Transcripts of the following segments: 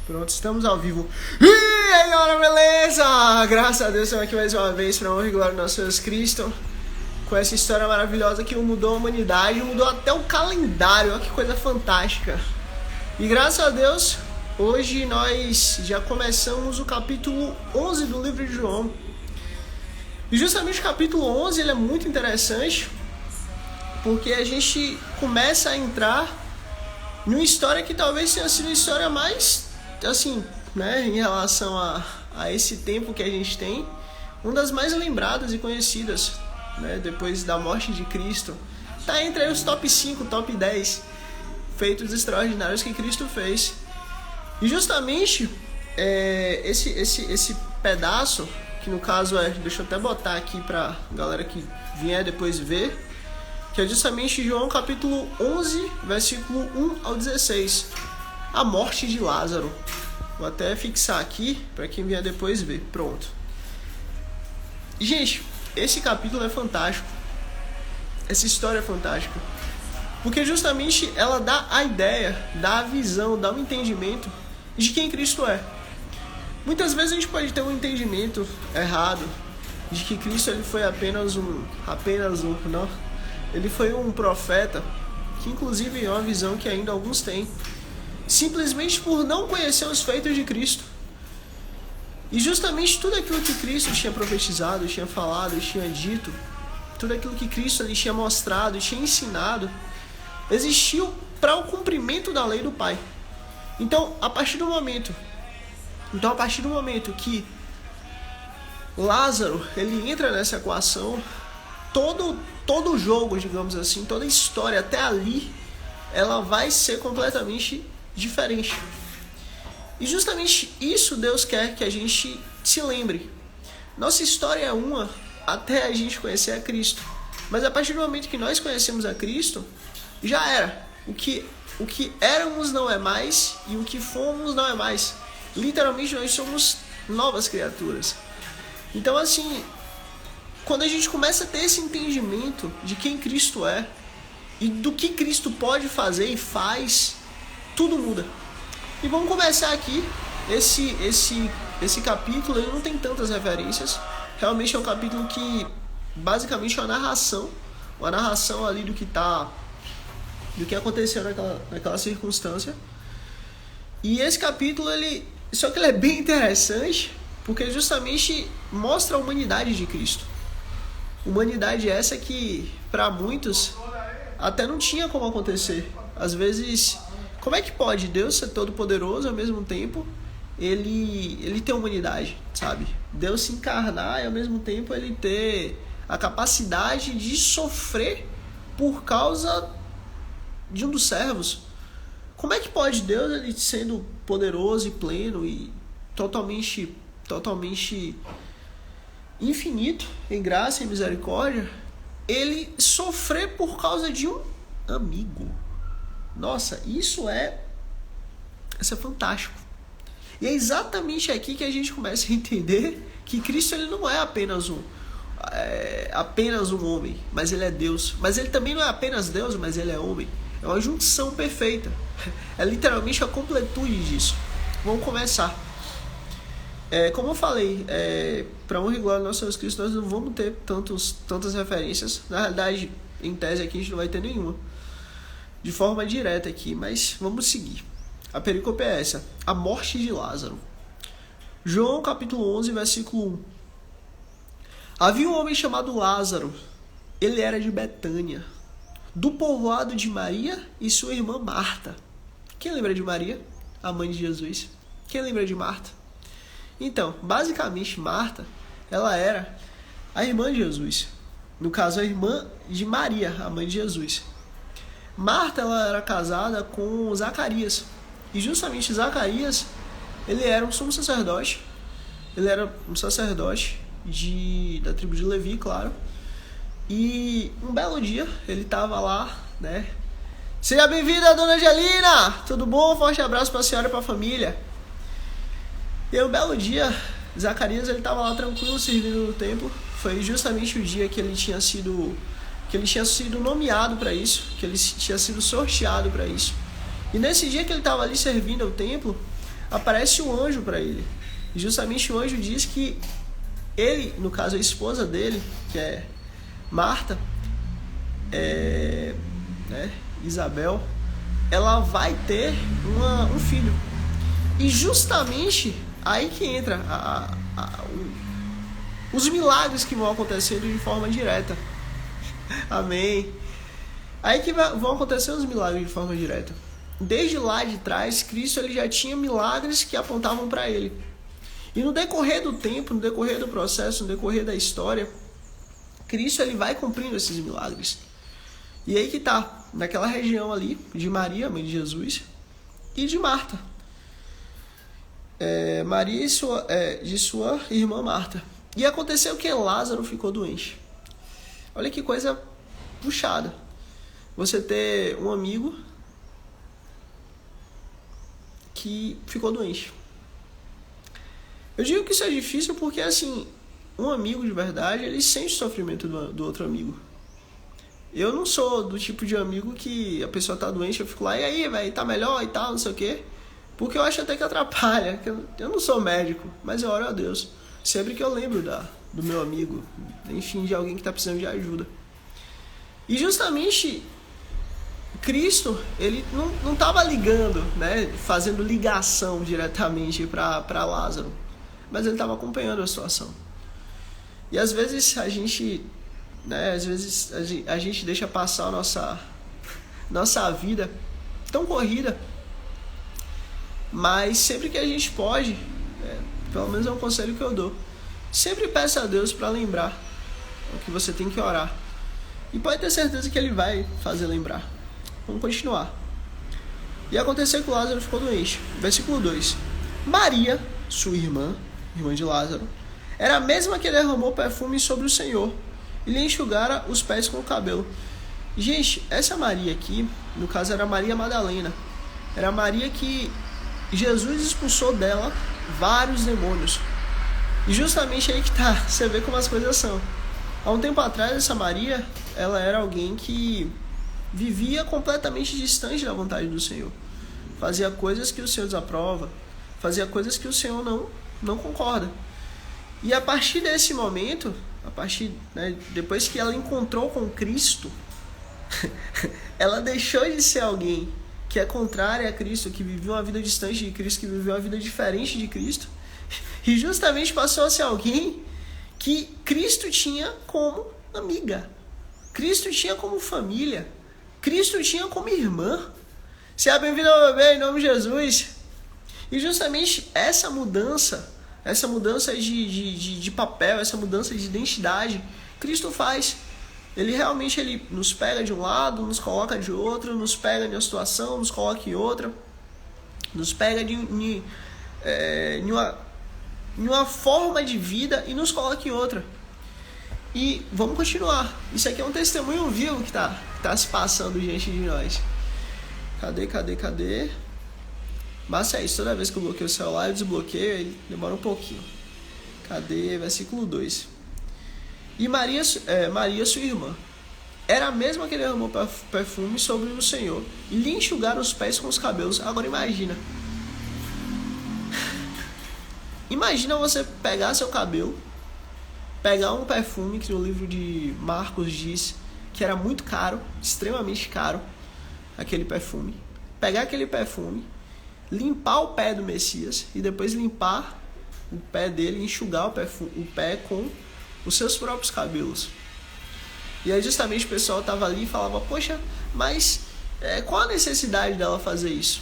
Pronto, estamos ao vivo. E aí, galera, beleza? Graças a Deus, estamos aqui mais uma vez para honra e glória do nosso Jesus Cristo. Com essa história maravilhosa que mudou a humanidade, mudou até o calendário. Olha que coisa fantástica. E graças a Deus, hoje nós já começamos o capítulo 11 do livro de João. E justamente o capítulo 11 ele é muito interessante, porque a gente começa a entrar numa história que talvez tenha sido a história mais, assim, né, em relação a esse tempo que a gente tem, uma das mais lembradas e conhecidas, né, depois da morte de Cristo. Tá entre aí os top 5, top 10 feitos extraordinários que Cristo fez. E justamente esse pedaço, que no caso deixa eu até botar aqui pra galera que vier depois ver, que é justamente João capítulo 11, versículo 1 ao 16, a morte de Lázaro. Vou até fixar aqui para quem vier depois ver. Pronto. Gente, esse capítulo é fantástico. Essa história é fantástica. Porque justamente ela dá a ideia, dá a visão, dá um entendimento de quem Cristo é. Muitas vezes a gente pode ter um entendimento errado de que Cristo ele foi apenas um, não. Ele foi um profeta, que inclusive é uma visão que ainda alguns têm, simplesmente por não conhecer os feitos de Cristo. E justamente tudo aquilo que Cristo tinha profetizado, tinha falado, tinha dito, tudo aquilo que Cristo ali tinha mostrado, tinha ensinado, existiu para o cumprimento da lei do Pai. Então, a partir do momento que Lázaro ele entra nessa equação, todo o jogo, digamos assim, toda a história até ali, ela vai ser completamente diferente. E justamente isso Deus quer que a gente se lembre. Nossa história é uma até a gente conhecer a Cristo. Mas a partir do momento que nós conhecemos a Cristo, já era. O que éramos não é mais, e o que fomos não é mais. Literalmente nós somos novas criaturas. Então assim, quando a gente começa a ter esse entendimento de quem Cristo é e do que Cristo pode fazer e faz, tudo muda. E vamos começar aqui. Esse capítulo ele não tem tantas referências. Realmente é um capítulo que basicamente é uma narração ali do que aconteceu naquela circunstância. E esse capítulo só que ele é bem interessante porque justamente mostra a humanidade de Cristo. Humanidade essa que para muitos até não tinha como acontecer. Às vezes, como é que pode Deus ser todo poderoso ao mesmo tempo ele ter humanidade, sabe? Deus se encarnar e ao mesmo tempo ele ter a capacidade de sofrer por causa de um dos servos. Como é que pode Deus, ele sendo poderoso e pleno e totalmente infinito em graça e misericórdia, ele sofrer por causa de um amigo? Nossa, isso é fantástico. E é exatamente aqui que a gente começa a entender que Cristo ele não é apenas um homem, mas ele é Deus. Mas ele também não é apenas Deus, mas ele é homem. É uma junção perfeita. É literalmente a completude disso. Vamos começar. Como eu falei, para honra e glória do nosso Jesus Cristo, nós não vamos ter tantas referências. Na realidade, em tese aqui a gente não vai ter nenhuma de forma direta aqui, mas vamos seguir. A perícope é essa: a morte de Lázaro. João capítulo 11, versículo 1. Havia um homem chamado Lázaro. Ele era de Betânia, do povoado de Maria e sua irmã Marta. Quem lembra de Maria, a mãe de Jesus? Quem lembra de Marta? Então, basicamente, Marta, ela era a irmã de Jesus. No caso, a irmã de Maria, a mãe de Jesus. Marta, ela era casada com Zacarias. E justamente Zacarias, ele era um sumo sacerdote. Ele era um sacerdote da tribo de Levi, claro. E um belo dia, ele estava lá, né? Seja bem-vinda, dona Angelina! Tudo bom? Forte abraço para a senhora e para a família. E um belo dia, Zacarias ele estava lá tranquilo servindo no templo. Foi justamente o dia que ele tinha sido nomeado para isso, que ele tinha sido sorteado para isso. E nesse dia que ele estava ali servindo ao templo, aparece um anjo para ele. E justamente o anjo diz que ele, no caso a esposa dele, que é Marta, Isabel, ela vai ter um filho. E justamente aí que entra os milagres que vão acontecendo de forma direta. Amém. Aí que vão acontecer os milagres de forma direta. Desde lá de trás, Cristo ele já tinha milagres que apontavam para ele. E no decorrer do tempo, no decorrer do processo, no decorrer da história, Cristo ele vai cumprindo esses milagres. E aí que tá, naquela região ali, de Maria, mãe de Jesus, e de Marta. Maria de sua irmã Marta. E aconteceu que Lázaro ficou doente. Olha que coisa puxada. Você ter um amigo que ficou doente. Eu digo que isso é difícil porque, assim, um amigo de verdade, ele sente o sofrimento do outro amigo. Eu não sou do tipo de amigo que a pessoa tá doente, eu fico lá, e aí, velho, tá melhor e tal, não sei o quê. Porque eu acho até que atrapalha. Eu não sou médico, mas eu oro a Deus. Sempre que eu lembro do meu amigo, enfim, de alguém que tá precisando de ajuda. E justamente Cristo, ele não estava ligando, né, fazendo ligação diretamente para Lázaro, mas ele estava acompanhando a situação. E às vezes a gente deixa passar a nossa vida tão corrida, mas sempre que a gente pode, pelo menos é um conselho que eu dou, sempre peça a Deus para lembrar o que você tem que orar. E pode ter certeza que ele vai fazer lembrar. Vamos continuar. E aconteceu que Lázaro ficou doente. Versículo 2. Maria, sua irmã de Lázaro, era a mesma que derramou perfume sobre o Senhor e lhe enxugara os pés com o cabelo. Gente, essa Maria aqui, no caso era Maria Madalena. Era a Maria que Jesus expulsou dela vários demônios. E justamente aí que tá, você vê como as coisas são. Há um tempo atrás, essa Maria, ela era alguém que vivia completamente distante da vontade do Senhor. Fazia coisas que o Senhor desaprova, fazia coisas que o Senhor não concorda. E a partir desse momento, depois que ela encontrou com Cristo, ela deixou de ser alguém que é contrária a Cristo, que vivia uma vida distante de Cristo, que vivia uma vida diferente de Cristo, e justamente passou a ser alguém que Cristo tinha como amiga, Cristo tinha como família, Cristo tinha como irmã. Seja bem-vindo ao bebê, em nome de Jesus. E justamente essa mudança de papel, essa mudança de identidade, Cristo faz. Ele realmente nos pega de um lado, nos coloca de outro, nos pega em uma situação, nos coloca em outra, nos pega em uma forma de vida e nos coloca em outra. E vamos continuar. Isso aqui é um testemunho vivo que tá se passando diante de nós. Cadê? Mas é isso, toda vez que eu bloqueio o celular, eu desbloqueio, ele demora um pouquinho. Cadê? Versículo 2. E Maria, sua irmã, era a mesma que derramou perfume sobre o Senhor e lhe enxugaram os pés com os cabelos. Agora imagina você pegar seu cabelo, pegar um perfume que no livro de Marcos diz que era muito caro, extremamente caro, aquele perfume. Pegar aquele perfume, limpar o pé do Messias e depois limpar o pé dele e enxugar o pé com os seus próprios cabelos. E aí justamente o pessoal estava ali e falava, poxa, mas qual a necessidade dela fazer isso?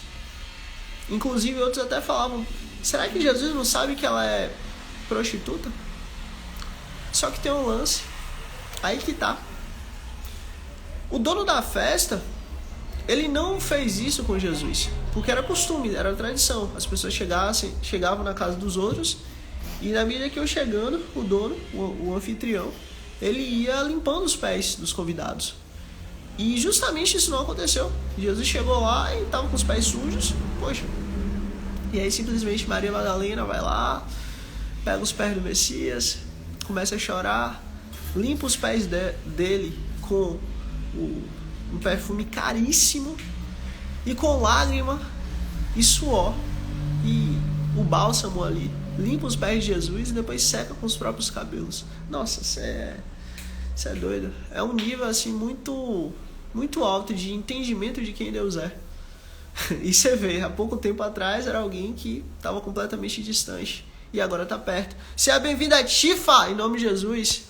Inclusive outros até falavam, será que Jesus não sabe que ela é prostituta? Só que tem um lance, aí que tá. O dono da festa, ele não fez isso com Jesus, porque era costume, era tradição. As pessoas chegavam na casa dos outros e na medida que eu chegando, o dono, o anfitrião, ele ia limpando os pés dos convidados. E justamente isso não aconteceu. Jesus chegou lá e estava com os pés sujos, poxa. E aí simplesmente Maria Madalena vai lá, pega os pés do Messias, começa a chorar, limpa os pés dele com um perfume caríssimo e com lágrima e suor e o bálsamo ali limpa os pés de Jesus e depois seca com os próprios cabelos. Nossa, isso é doido. É um nível assim muito, muito alto de entendimento de quem Deus é. E você vê, há pouco tempo atrás era alguém que estava completamente distante e agora está perto. Seja bem-vindo a Tifa, em nome de Jesus.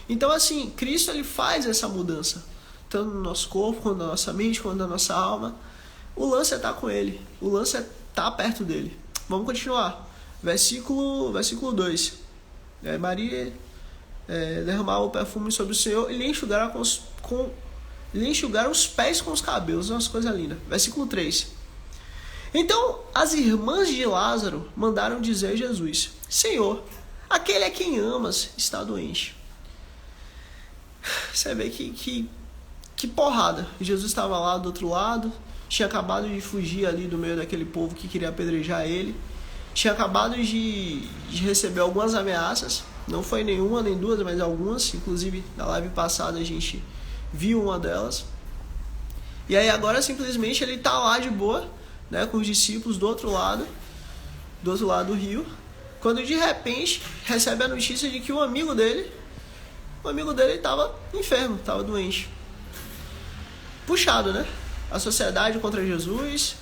Então assim, Cristo ele faz essa mudança, tanto no nosso corpo, quanto na nossa mente, quanto na nossa alma. O lance é estar com ele, o lance é estar perto dele. Vamos continuar. Versículo 2. Maria derramava o perfume sobre o Senhor e lhe enxugara os pés com os cabelos. Uma coisa linda. Versículo 3. Então as irmãs de Lázaro mandaram dizer a Jesus: Senhor, aquele a quem amas está doente. Você vê que porrada. Jesus estava lá do outro lado, tinha acabado de fugir ali do meio daquele povo que queria apedrejar ele, tinha acabado de receber algumas ameaças, não foi nenhuma nem duas, mas algumas, inclusive na live passada a gente viu uma delas, e aí agora simplesmente ele está lá de boa, né, com os discípulos do outro lado do rio, quando de repente recebe a notícia de que o amigo dele estava enfermo, estava doente. Puxado, né? A sociedade contra Jesus,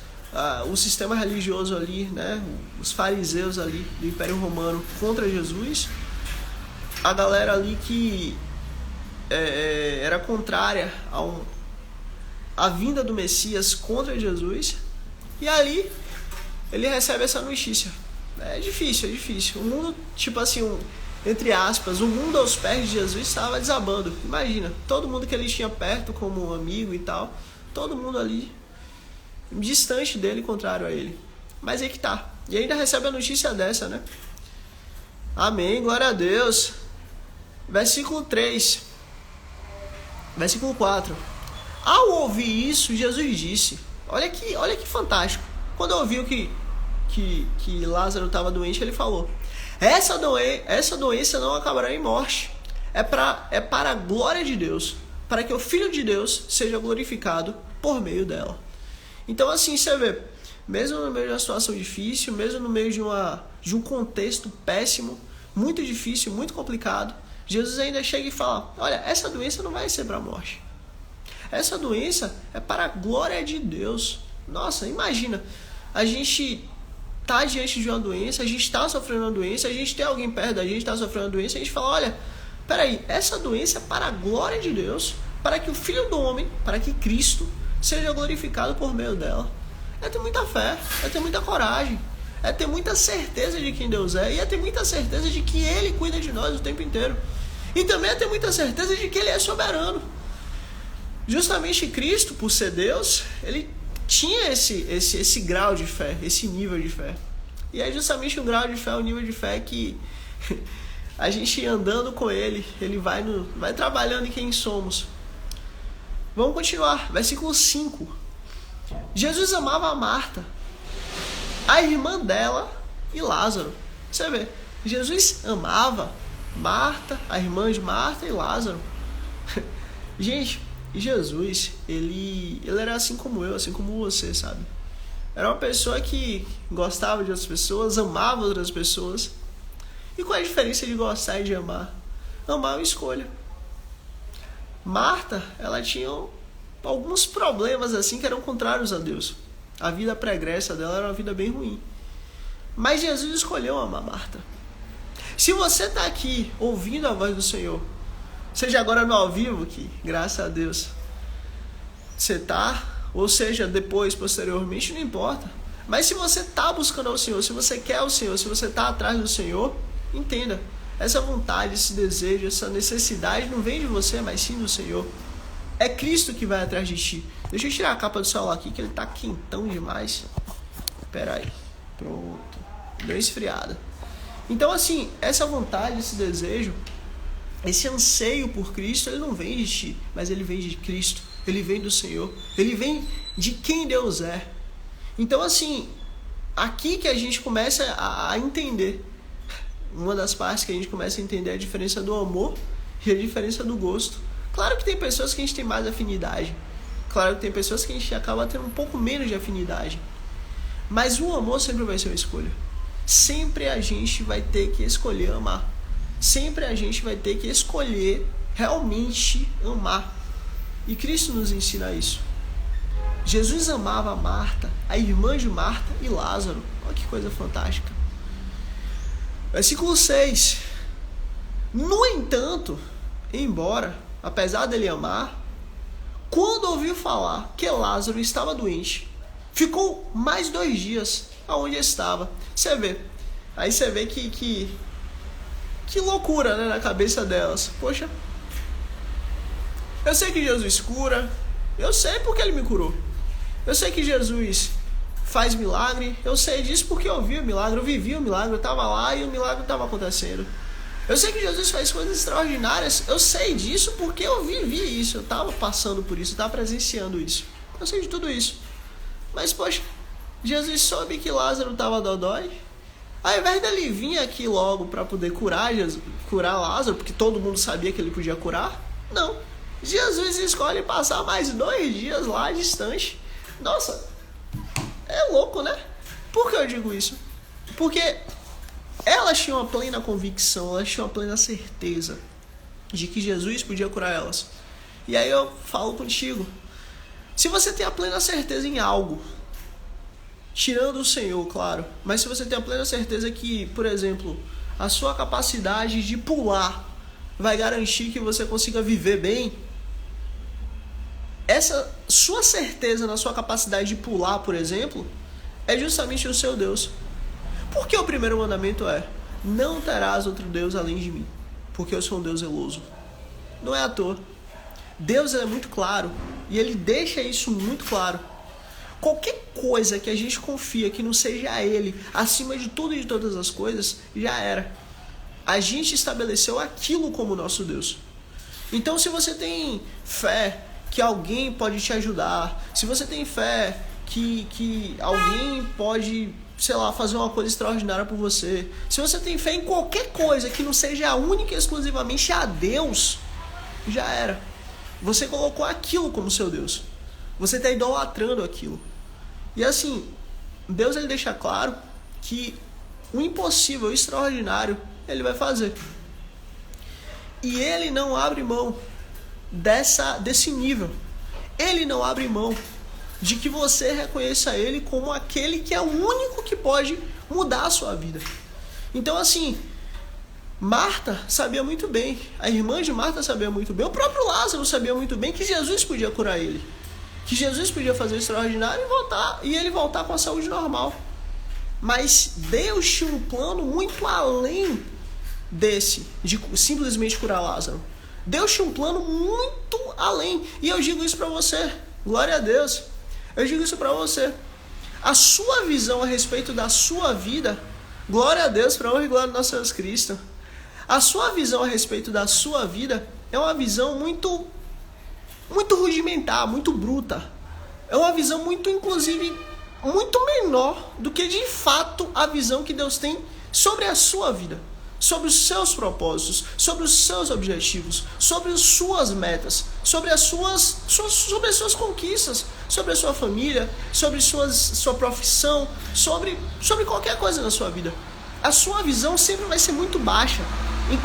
o sistema religioso ali, né? Os fariseus ali do Império Romano contra Jesus, a galera ali que era contrária à vinda do Messias contra Jesus, e ali ele recebe essa notícia. É difícil. O mundo, tipo assim, entre aspas, o mundo aos pés de Jesus estava desabando. Imagina, todo mundo que ele tinha perto como um amigo e tal, todo mundo ali distante dele, contrário a ele. Mas aí que tá. E ainda recebe a notícia dessa, né? Amém, glória a Deus. Versículo 3. Versículo 4. Ao ouvir isso, Jesus disse: Olha que fantástico. Quando ouviu que Lázaro estava doente, ele falou: Essa doença não acabará em morte. É para a glória de Deus, para que o Filho de Deus seja glorificado por meio dela. Então assim, você vê, mesmo no meio de uma situação difícil, mesmo no meio de um contexto péssimo, muito difícil, muito complicado, Jesus ainda chega e fala: olha, essa doença não vai ser para a morte. Essa doença é para a glória de Deus. Nossa, imagina, a gente tá diante de uma doença, a gente está sofrendo uma doença, a gente tem alguém perto da gente, está sofrendo uma doença, a gente fala: olha, peraí, essa doença é para a glória de Deus, para que o Filho do Homem, para que Cristo seja glorificado por meio dela. É ter muita fé, é ter muita coragem, é ter muita certeza de quem Deus é, e é ter muita certeza de que Ele cuida de nós o tempo inteiro. E também é ter muita certeza de que Ele é soberano. Justamente Cristo, por ser Deus, Ele tinha esse grau de fé, esse nível de fé. E é justamente o grau de fé, o nível de fé que a gente andando com Ele, Ele vai trabalhando em quem somos. Vamos continuar. Versículo 5. Jesus amava a Marta, a irmã dela e Lázaro. Você vê, Jesus amava Marta, a irmã de Marta e Lázaro. Gente, Jesus, ele era assim como eu, assim como você, sabe? Era uma pessoa que gostava de outras pessoas, amava outras pessoas. E qual é a diferença de gostar e de amar? Amar é uma escolha. Marta, ela tinha alguns problemas assim que eram contrários a Deus. A vida pregressa dela era uma vida bem ruim. Mas Jesus escolheu amar Marta. Se você está aqui ouvindo a voz do Senhor, seja agora no ao vivo, que graças a Deus você está, ou seja depois, posteriormente, não importa. Mas se você está buscando ao Senhor, se você quer o Senhor, se você está atrás do Senhor, entenda, essa vontade, esse desejo, essa necessidade não vem de você, mas sim do Senhor. É Cristo que vai atrás de ti. Deixa eu tirar a capa do celular aqui, que ele está quentão demais. Espera aí. Pronto. Deu esfriada. Então assim, essa vontade, esse desejo, esse anseio por Cristo, ele não vem de ti, mas ele vem de Cristo. Ele vem do Senhor. Ele vem de quem Deus é. Então assim, aqui que a gente começa a entender. Uma das partes que a gente começa a entender é a diferença do amor e a diferença do gosto. Claro que tem pessoas que a gente tem mais afinidade. Claro que tem pessoas que a gente acaba tendo um pouco menos de afinidade. Mas o amor sempre vai ser uma escolha. Sempre a gente vai ter que escolher amar. Sempre a gente vai ter que escolher realmente amar. E Cristo nos ensina isso. Jesus amava Marta, a irmã de Marta e Lázaro. Olha que coisa fantástica. Versículo 6. No entanto, embora, apesar dele amar, quando ouviu falar que Lázaro estava doente, ficou mais 2 dias aonde estava. Você vê. Aí você vê que loucura, né, na cabeça delas. Poxa, eu sei que Jesus cura. Eu sei porque ele me curou. Eu sei que Jesus faz milagre. Eu sei disso porque eu vi o milagre. Eu vivi o milagre. Eu estava lá e o milagre estava acontecendo. Eu sei que Jesus faz coisas extraordinárias. Eu sei disso porque eu vivi isso. Eu estava passando por isso. Eu estava presenciando isso. Eu sei de tudo isso. Mas, poxa, Jesus soube que Lázaro estava dodói. Ao invés dele vir aqui logo para poder curar Lázaro, porque todo mundo sabia que ele podia curar, não. Jesus escolhe passar mais 2 dias lá distante. Nossa, é louco, né? Por que eu digo isso? Porque elas tinham a plena convicção, elas tinham a plena certeza de que Jesus podia curar elas. E aí eu falo contigo, se você tem a plena certeza em algo, tirando o Senhor, claro, mas se você tem a plena certeza que, por exemplo, a sua capacidade de pular vai garantir que você consiga viver bem, essa sua certeza na sua capacidade de pular, por exemplo, é justamente o seu Deus. Porque o primeiro mandamento é: não terás outro Deus além de mim, porque eu sou um Deus zeloso. Não é à toa. Deus é muito claro e ele deixa isso muito claro. Qualquer coisa que a gente confia que não seja ele, acima de tudo e de todas as coisas, já era. A gente estabeleceu aquilo como nosso Deus. Então, se você tem fé que alguém pode te ajudar, se você tem fé que alguém pode, sei lá, fazer uma coisa extraordinária por você, se você tem fé em qualquer coisa que não seja única e exclusivamente a Deus, já era. Você colocou aquilo como seu Deus. Você está idolatrando aquilo. E assim, Deus ele deixa claro que o impossível, o extraordinário, ele vai fazer. E ele não abre mão desse nível. Ele não abre mão de que você reconheça ele como aquele que é o único que pode mudar a sua vida. Então assim, Marta sabia muito bem, a irmã de Marta sabia muito bem, o próprio Lázaro sabia muito bem que Jesus podia curar ele, que Jesus podia fazer o extraordinário e ele voltar com a saúde normal. Mas Deus tinha um plano muito além desse, de simplesmente curar Lázaro. Deus tinha um plano muito além. E eu digo isso para você, glória a Deus. Eu digo isso para você. A sua visão a respeito da sua vida, glória a Deus, para honra e glória do nosso Jesus Cristo. A sua visão a respeito da sua vida é uma visão muito rudimentar, muito bruta. É uma visão muito, inclusive, muito menor do que de fato a visão que Deus tem sobre a sua vida, sobre os seus propósitos, sobre os seus objetivos, sobre as suas metas, sobre as suas conquistas, sobre a sua família, sobre sua profissão, sobre qualquer coisa na sua vida. A sua visão sempre vai ser muito baixa em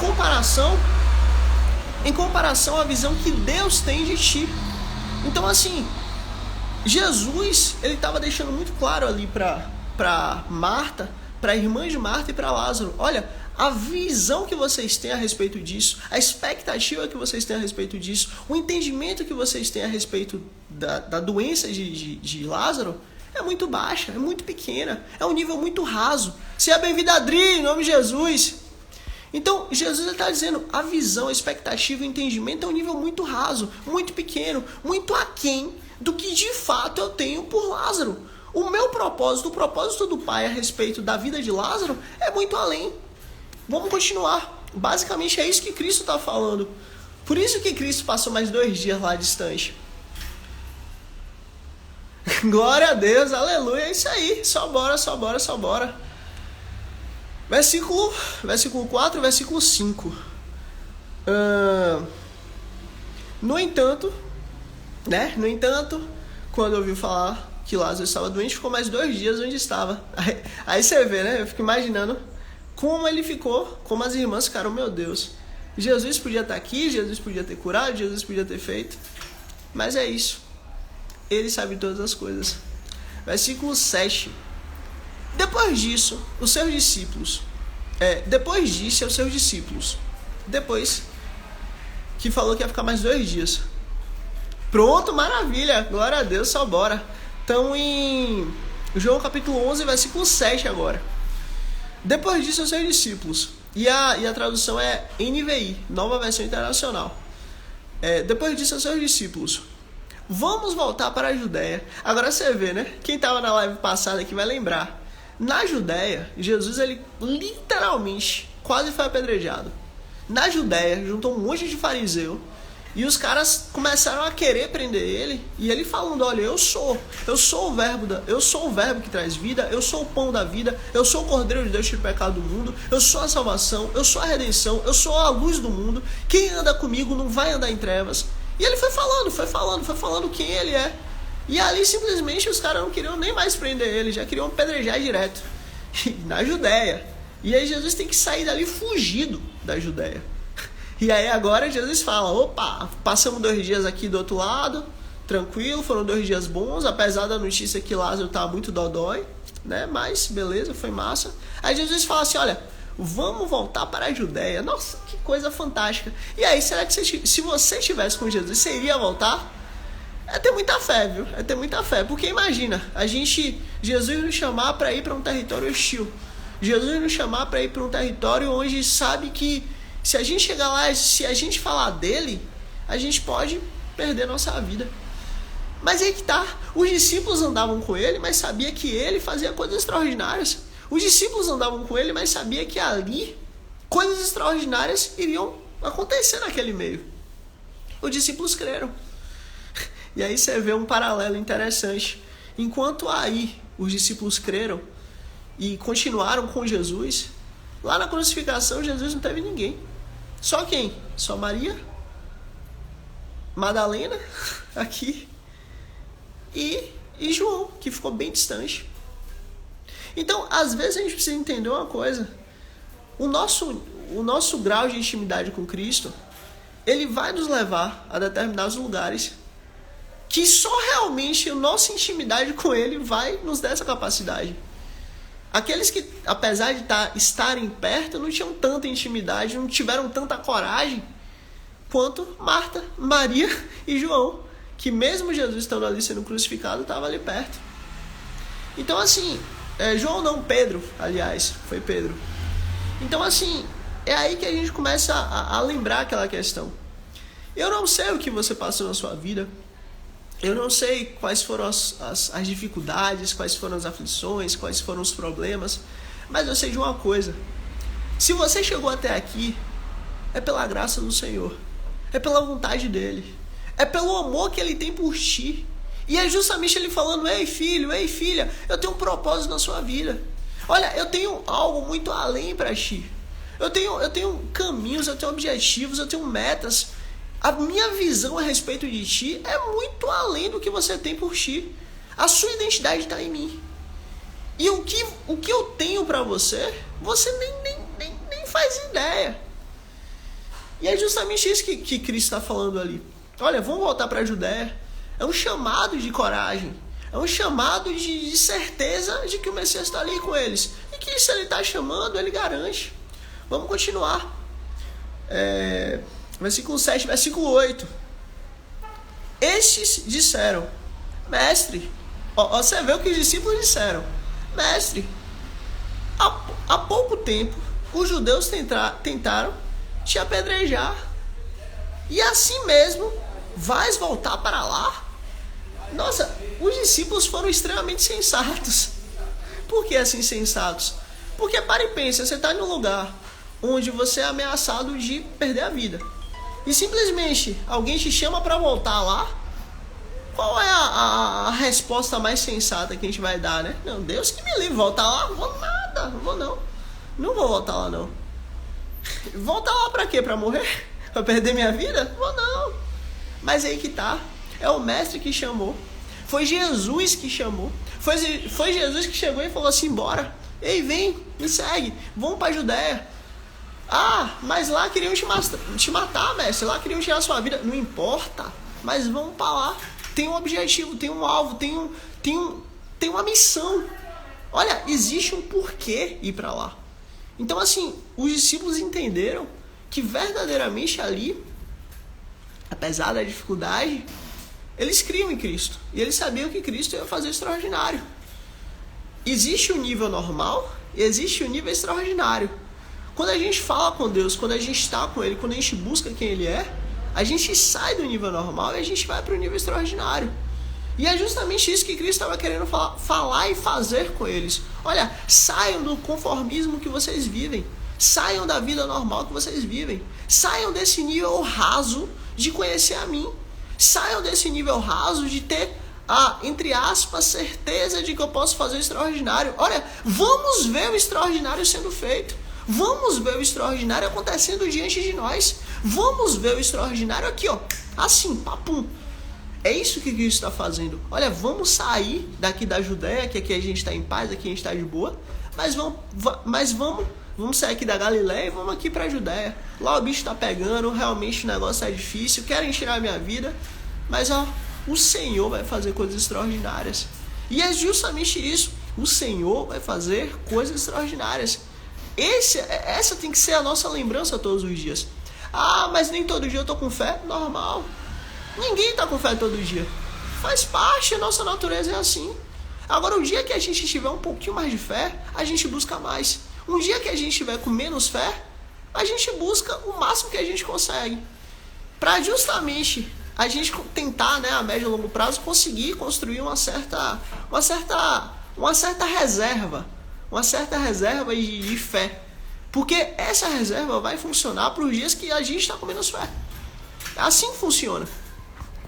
comparação à visão que Deus tem de ti. Então assim, Jesus, ele estava deixando muito claro ali para Marta, para a irmã de Marta e para Lázaro: olha, a visão que vocês têm a respeito disso, a expectativa que vocês têm a respeito disso, o entendimento que vocês têm a respeito da doença de Lázaro é muito baixa, é muito pequena, é um nível muito raso. Seja bem-vindo, Adri, em nome de Jesus. Então, Jesus está dizendo, a visão, a expectativa, o entendimento é um nível muito raso, muito pequeno, muito aquém do que de fato eu tenho por Lázaro. O meu propósito, o propósito do Pai a respeito da vida de Lázaro é muito além. Vamos continuar. Basicamente é isso que Cristo está falando. Por isso que Cristo passou mais 2 dias lá distante. Glória a Deus, aleluia, é isso aí. Só bora, só bora, só bora. Versículo 4, versículo 5. No entanto, quando ouviu falar que Lázaro estava doente, ficou mais 2 dias onde estava. Aí você vê, né? Eu fico imaginando como ele ficou, como as irmãs ficaram, meu Deus. Jesus podia estar aqui, Jesus podia ter curado, Jesus podia ter feito. Mas é isso. Ele sabe todas as coisas. Versículo 7. Depois disso, os seus discípulos. Depois disso, os seus discípulos. Depois que falou que ia ficar mais 2 dias. Pronto, maravilha. Glória a Deus, só bora. Estamos em João capítulo 11, versículo 7 agora. Depois disso, os seus discípulos. E a tradução é NVI, Nova Versão Internacional. Depois disso, os seus discípulos. Vamos voltar para a Judéia. Agora você vê, né? Quem estava na live passada aqui vai lembrar. Na Judéia, Jesus, ele literalmente quase foi apedrejado. Na Judéia, juntou um monte de fariseu. E os caras começaram a querer prender ele. E ele falando, olha, eu sou o verbo que traz vida. Eu sou o pão da vida. Eu sou o Cordeiro de Deus que tira o pecado do mundo. Eu sou a salvação. Eu sou a redenção. Eu sou a luz do mundo. Quem anda comigo não vai andar em trevas. E ele foi falando quem ele é. E ali simplesmente os caras não queriam nem mais prender ele. Já queriam apedrejar direto. Na Judéia. E aí Jesus tem que sair dali fugido da Judéia. E aí agora Jesus fala, opa, passamos 2 dias aqui do outro lado, tranquilo, foram 2 dias bons, apesar da notícia que Lázaro estava muito dodói, né? Mas beleza, foi massa. Aí Jesus fala assim, olha, vamos voltar para a Judéia. Nossa, que coisa fantástica. E aí, será que se você estivesse com Jesus, você iria voltar? É ter muita fé, viu? É ter muita fé. Porque imagina, Jesus nos chamar para ir para um território hostil. Jesus nos chamar para ir para um território onde sabe que se a gente chegar lá, se a gente falar dele, a gente pode perder nossa vida. Mas aí que tá. Os discípulos andavam com ele, mas sabia que ele fazia coisas extraordinárias. Os discípulos andavam com ele, mas sabia que ali coisas extraordinárias iriam acontecer naquele meio. Os discípulos creram. E aí você vê um paralelo interessante. Enquanto aí os discípulos creram e continuaram com Jesus, lá na crucificação Jesus não teve ninguém. Só quem? Só Maria, Madalena, aqui, e João, que ficou bem distante. Então, às vezes a gente precisa entender uma coisa. O nosso grau de intimidade com Cristo, ele vai nos levar a determinados lugares que só realmente a nossa intimidade com ele vai nos dar essa capacidade. Aqueles que, apesar de estarem perto, não tinham tanta intimidade, não tiveram tanta coragem quanto Marta, Maria e João, que mesmo Jesus estando ali sendo crucificado, estava ali perto. Então assim, João não, Pedro, aliás, foi Pedro. Então assim, é aí que a gente começa a lembrar aquela questão. Eu não sei o que você passou na sua vida, eu não sei quais foram as dificuldades, quais foram as aflições, quais foram os problemas, mas eu sei de uma coisa. Se você chegou até aqui, é pela graça do Senhor, é pela vontade dEle, é pelo amor que Ele tem por ti. E é justamente Ele falando, ei filho, ei filha, eu tenho um propósito na sua vida. Olha, eu tenho algo muito além para ti. Eu tenho caminhos, eu tenho objetivos, eu tenho metas. A minha visão a respeito de ti é muito além do que você tem por ti. A sua identidade está em mim. E o que eu tenho para você, você nem faz ideia. E é justamente isso que Cristo está falando ali. Olha, vamos voltar para a Judéia. É um chamado de coragem. É um chamado de certeza de que o Messias está ali com eles. E que se ele está chamando, ele garante. Vamos continuar. Versículo 7, versículo 8. Estes disseram, mestre, você vê o que os discípulos disseram. Mestre, há pouco tempo os judeus tentaram te apedrejar. E assim mesmo vais voltar para lá? Nossa, os discípulos foram extremamente sensatos. Por que assim sensatos? Porque para e pensa, você está em um lugar onde você é ameaçado de perder a vida. E simplesmente alguém te chama para voltar lá. Qual é a resposta mais sensata que a gente vai dar, né? Não, Deus que me livre, voltar lá? Não vou nada, não vou não. Não vou voltar lá não. Voltar lá para quê? Para morrer? Para perder minha vida? Vou não. Mas aí que tá. É o mestre que chamou. Foi Jesus que chamou. Foi Jesus que chegou e falou assim, bora. Ei, vem, me segue. Vamos para a Judéia. Ah, mas lá queriam te matar, mestre. Lá queriam tirar a sua vida. Não importa. Mas vamos para lá. Tem um objetivo, tem um alvo, tem uma missão. Olha, existe um porquê ir para lá. Então, assim, os discípulos entenderam que verdadeiramente ali, apesar da dificuldade, eles criam em Cristo. E eles sabiam que Cristo ia fazer extraordinário. Existe o nível normal e existe o nível extraordinário. Quando a gente fala com Deus, quando a gente está com Ele, quando a gente busca quem Ele é, a gente sai do nível normal e a gente vai para o nível extraordinário. E é justamente isso que Cristo estava querendo falar e fazer com eles. Olha, saiam do conformismo que vocês vivem. Saiam da vida normal que vocês vivem. Saiam desse nível raso de conhecer a mim. Saiam desse nível raso de ter a, entre aspas, certeza de que eu posso fazer o extraordinário. Olha, vamos ver o extraordinário sendo feito. Vamos ver o extraordinário acontecendo diante de nós. Vamos ver o extraordinário aqui, ó. Assim, papum. É isso que Cristo está fazendo. Olha, vamos sair daqui da Judéia, que aqui a gente está em paz, aqui a gente está de boa. Mas vamos sair aqui da Galileia e vamos aqui para a Judéia. Lá o bicho está pegando, realmente o negócio é difícil, querem tirar a minha vida. Mas ó, o Senhor vai fazer coisas extraordinárias. E é justamente isso. O Senhor vai fazer coisas extraordinárias. Essa tem que ser a nossa lembrança todos os dias. Ah, mas nem todo dia eu estou com fé. Normal. Ninguém está com fé todo dia. Faz parte, a nossa natureza é assim. Agora, o dia que a gente tiver um pouquinho mais de fé, a gente busca mais. Um dia que a gente tiver com menos fé, a gente busca o máximo que a gente consegue. Para justamente a gente tentar, né, a médio e longo prazo, conseguir construir uma certa reserva. Uma certa reserva de fé. Porque essa reserva vai funcionar para os dias que a gente está com menos fé. Assim funciona.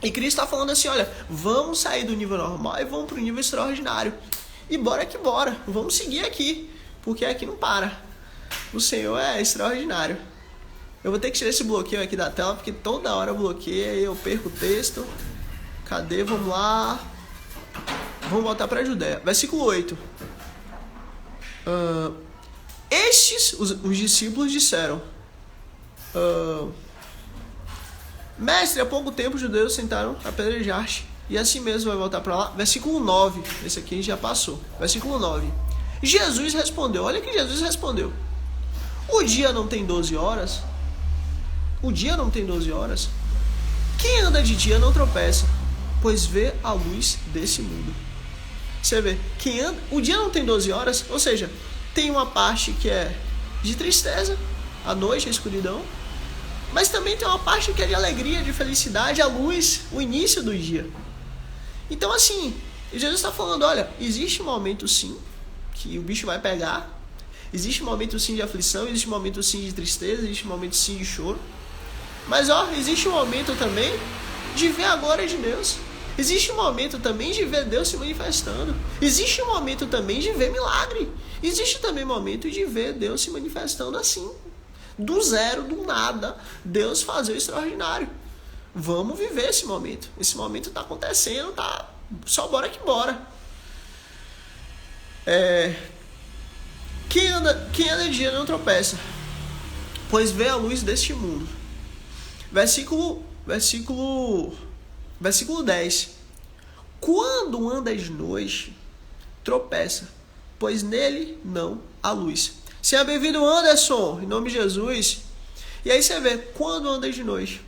E Cristo está falando assim, olha, vamos sair do nível normal e vamos para o nível extraordinário. E bora que bora, vamos seguir aqui, porque aqui não para. O Senhor é extraordinário. Eu vou ter que tirar esse bloqueio aqui da tela, porque toda hora bloqueia e eu perco o texto. Cadê? Vamos lá. Vamos voltar para a Judéia. Versículo 8. Os discípulos disseram... Mestre, há pouco tempo os judeus tentaram apedrejar-te, e assim mesmo vai voltar para lá. Versículo 9, esse aqui já passou. Versículo 9. Jesus respondeu, olha que Jesus respondeu. O dia não tem 12 horas? O dia não tem 12 horas? Quem anda de dia não tropeça, pois vê a luz desse mundo. Você vê, o dia não tem 12 horas, ou seja, tem uma parte que é de tristeza, a noite, a escuridão, mas também tem uma parte que é de alegria, de felicidade, a luz, o início do dia. Então assim, Jesus está falando, olha, existe um momento sim, que o bicho vai pegar, existe um momento sim de aflição, existe um momento sim de tristeza, existe um momento sim de choro, mas ó, existe um momento também de ver a glória de Deus. Existe um momento também de ver Deus se manifestando. Existe um momento também de ver milagre. Existe também um momento de ver Deus se manifestando assim, do zero, do nada, Deus fazer o extraordinário. Vamos viver esse momento. Esse momento está acontecendo, tá? Só bora que bora. Quem anda de dia não tropeça, pois vê a luz deste mundo. Versículo 10. Quando anda de noite, tropeça, pois nele não há luz. Seja bem-vindo, Anderson, em nome de Jesus. E aí você vê, quando anda de noite.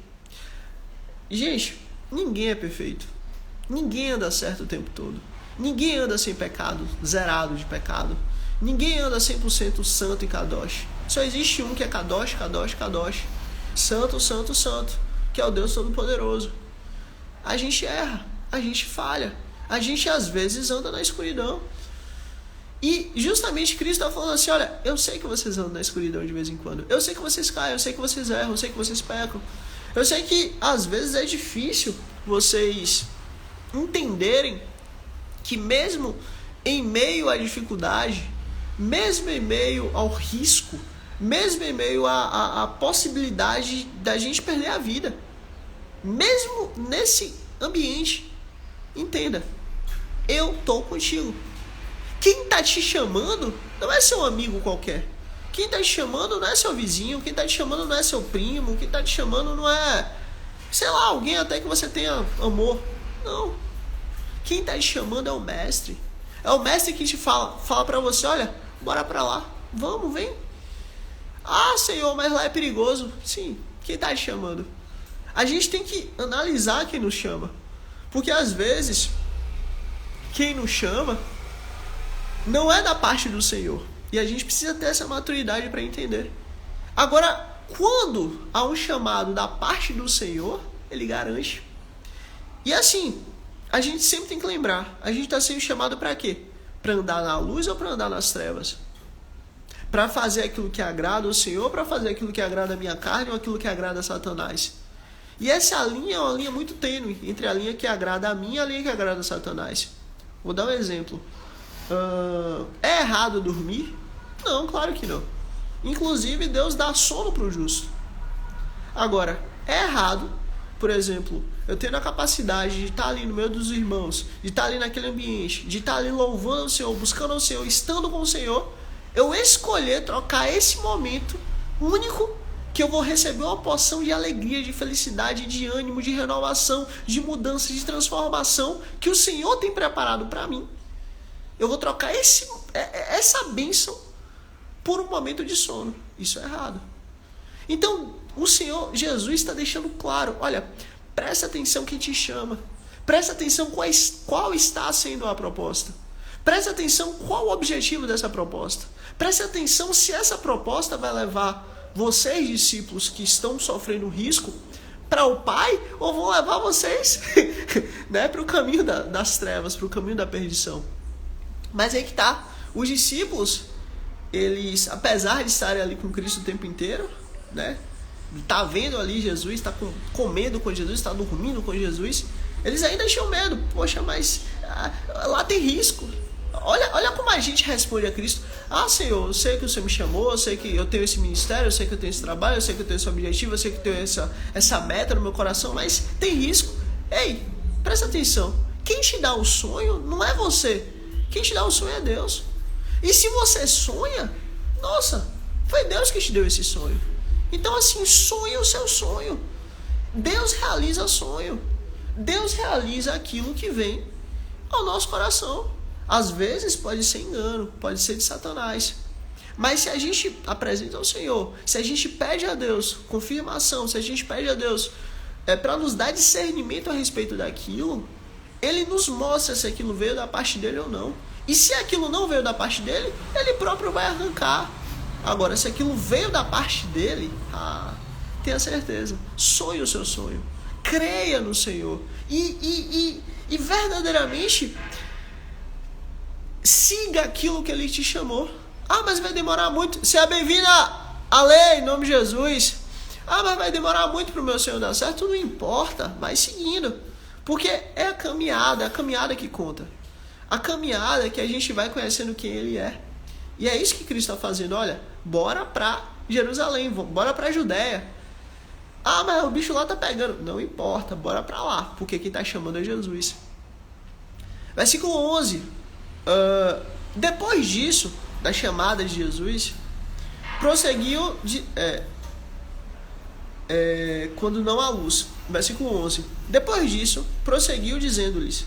Gente, ninguém é perfeito. Ninguém anda certo o tempo todo. Ninguém anda sem pecado, zerado de pecado. Ninguém anda 100% santo e kadosh. Só existe um que é kadosh, kadosh, kadosh. Santo, santo, santo, que é o Deus Todo-Poderoso. A gente erra, a gente falha, a gente às vezes anda na escuridão. E justamente Cristo está falando assim, olha, eu sei que vocês andam na escuridão de vez em quando. Eu sei que vocês caem, eu sei que vocês erram, eu sei que vocês pecam. Eu sei que às vezes é difícil vocês entenderem que mesmo em meio à dificuldade, mesmo em meio ao risco, mesmo em meio à possibilidade da gente perder a vida, mesmo nesse ambiente, entenda, eu tô contigo. Quem tá te chamando não é seu amigo qualquer. Quem tá te chamando não é seu vizinho. Quem tá te chamando não é seu primo. Quem tá te chamando não é, sei lá, alguém até que você tenha amor. Não. Quem tá te chamando é o mestre. É o mestre que te fala pra você, olha, bora pra lá. Vamos, vem. Ah, Senhor, mas lá é perigoso. Sim, quem tá te chamando? A gente tem que analisar quem nos chama. Porque às vezes, quem nos chama não é da parte do Senhor. E a gente precisa ter essa maturidade para entender. Agora, quando há um chamado da parte do Senhor, Ele garante. E assim, a gente sempre tem que lembrar, a gente está sendo chamado para quê? Para andar na luz ou para andar nas trevas? Para fazer aquilo que agrada ao Senhor, para fazer aquilo que agrada a minha carne ou aquilo que agrada a Satanás? E essa linha é uma linha muito tênue entre a linha que agrada a mim e a linha que agrada a Satanás. Vou dar um exemplo. É errado dormir? Não, claro que não. Inclusive, Deus dá sono para o justo. Agora, é errado, por exemplo, eu tendo a capacidade de estar ali no meio dos irmãos, de estar ali naquele ambiente, de estar ali louvando o Senhor, buscando o Senhor, estando com o Senhor, eu escolher trocar esse momento único que eu vou receber uma porção de alegria, de felicidade, de ânimo, de renovação, de mudança, de transformação que o Senhor tem preparado para mim. Eu vou trocar essa bênção por um momento de sono. Isso é errado. Então, o Senhor Jesus está deixando claro, olha, presta atenção quem te chama. Presta atenção qual está sendo a proposta. Presta atenção qual o objetivo dessa proposta. Presta atenção se essa proposta vai levar vocês, discípulos que estão sofrendo risco, para o Pai, ou vão levar vocês né, para o caminho das trevas, para o caminho da perdição. Mas aí que tá, os discípulos, eles, apesar de estarem ali com Cristo o tempo inteiro, né, tá vendo ali Jesus, tá comendo com Jesus, tá dormindo com Jesus, eles ainda tinham medo. Poxa, mas lá tem risco. Olha como a gente responde a Cristo. Ah, Senhor, eu sei que o Senhor me chamou, eu sei que eu tenho esse ministério, eu sei que eu tenho esse trabalho, eu sei que eu tenho esse objetivo, eu sei que eu tenho essa meta no meu coração, mas tem risco. Ei, presta atenção. Quem te dá o sonho não é você. Quem te dá o sonho é Deus. E se você sonha, nossa, foi Deus que te deu esse sonho. Então assim, sonhe o seu sonho. Deus realiza sonho. Deus realiza aquilo que vem ao nosso coração. Às vezes pode ser engano, pode ser de Satanás. Mas se a gente apresenta ao Senhor, se a gente pede a Deus confirmação, se a gente pede a Deus para nos dar discernimento a respeito daquilo, Ele nos mostra se aquilo veio da parte dele ou não. E se aquilo não veio da parte dele, Ele próprio vai arrancar. Agora, se aquilo veio da parte dele, tenha certeza, sonhe o seu sonho. Creia no Senhor. E verdadeiramente siga aquilo que Ele te chamou. Mas vai demorar muito. Seja bem-vinda à lei, em nome de Jesus. Mas vai demorar muito para o meu Senhor dar certo. Não importa, vai seguindo. Porque é a caminhada que conta. A caminhada que a gente vai conhecendo quem Ele é. E é isso que Cristo está fazendo. Olha, bora para Jerusalém, bora para a Judéia. Mas o bicho lá tá pegando. Não importa, bora para lá. Porque quem está chamando é Jesus. Versículo 11. Depois disso, da chamada de Jesus, prosseguiu quando não há luz. Versículo 11. Depois disso, prosseguiu dizendo-lhes: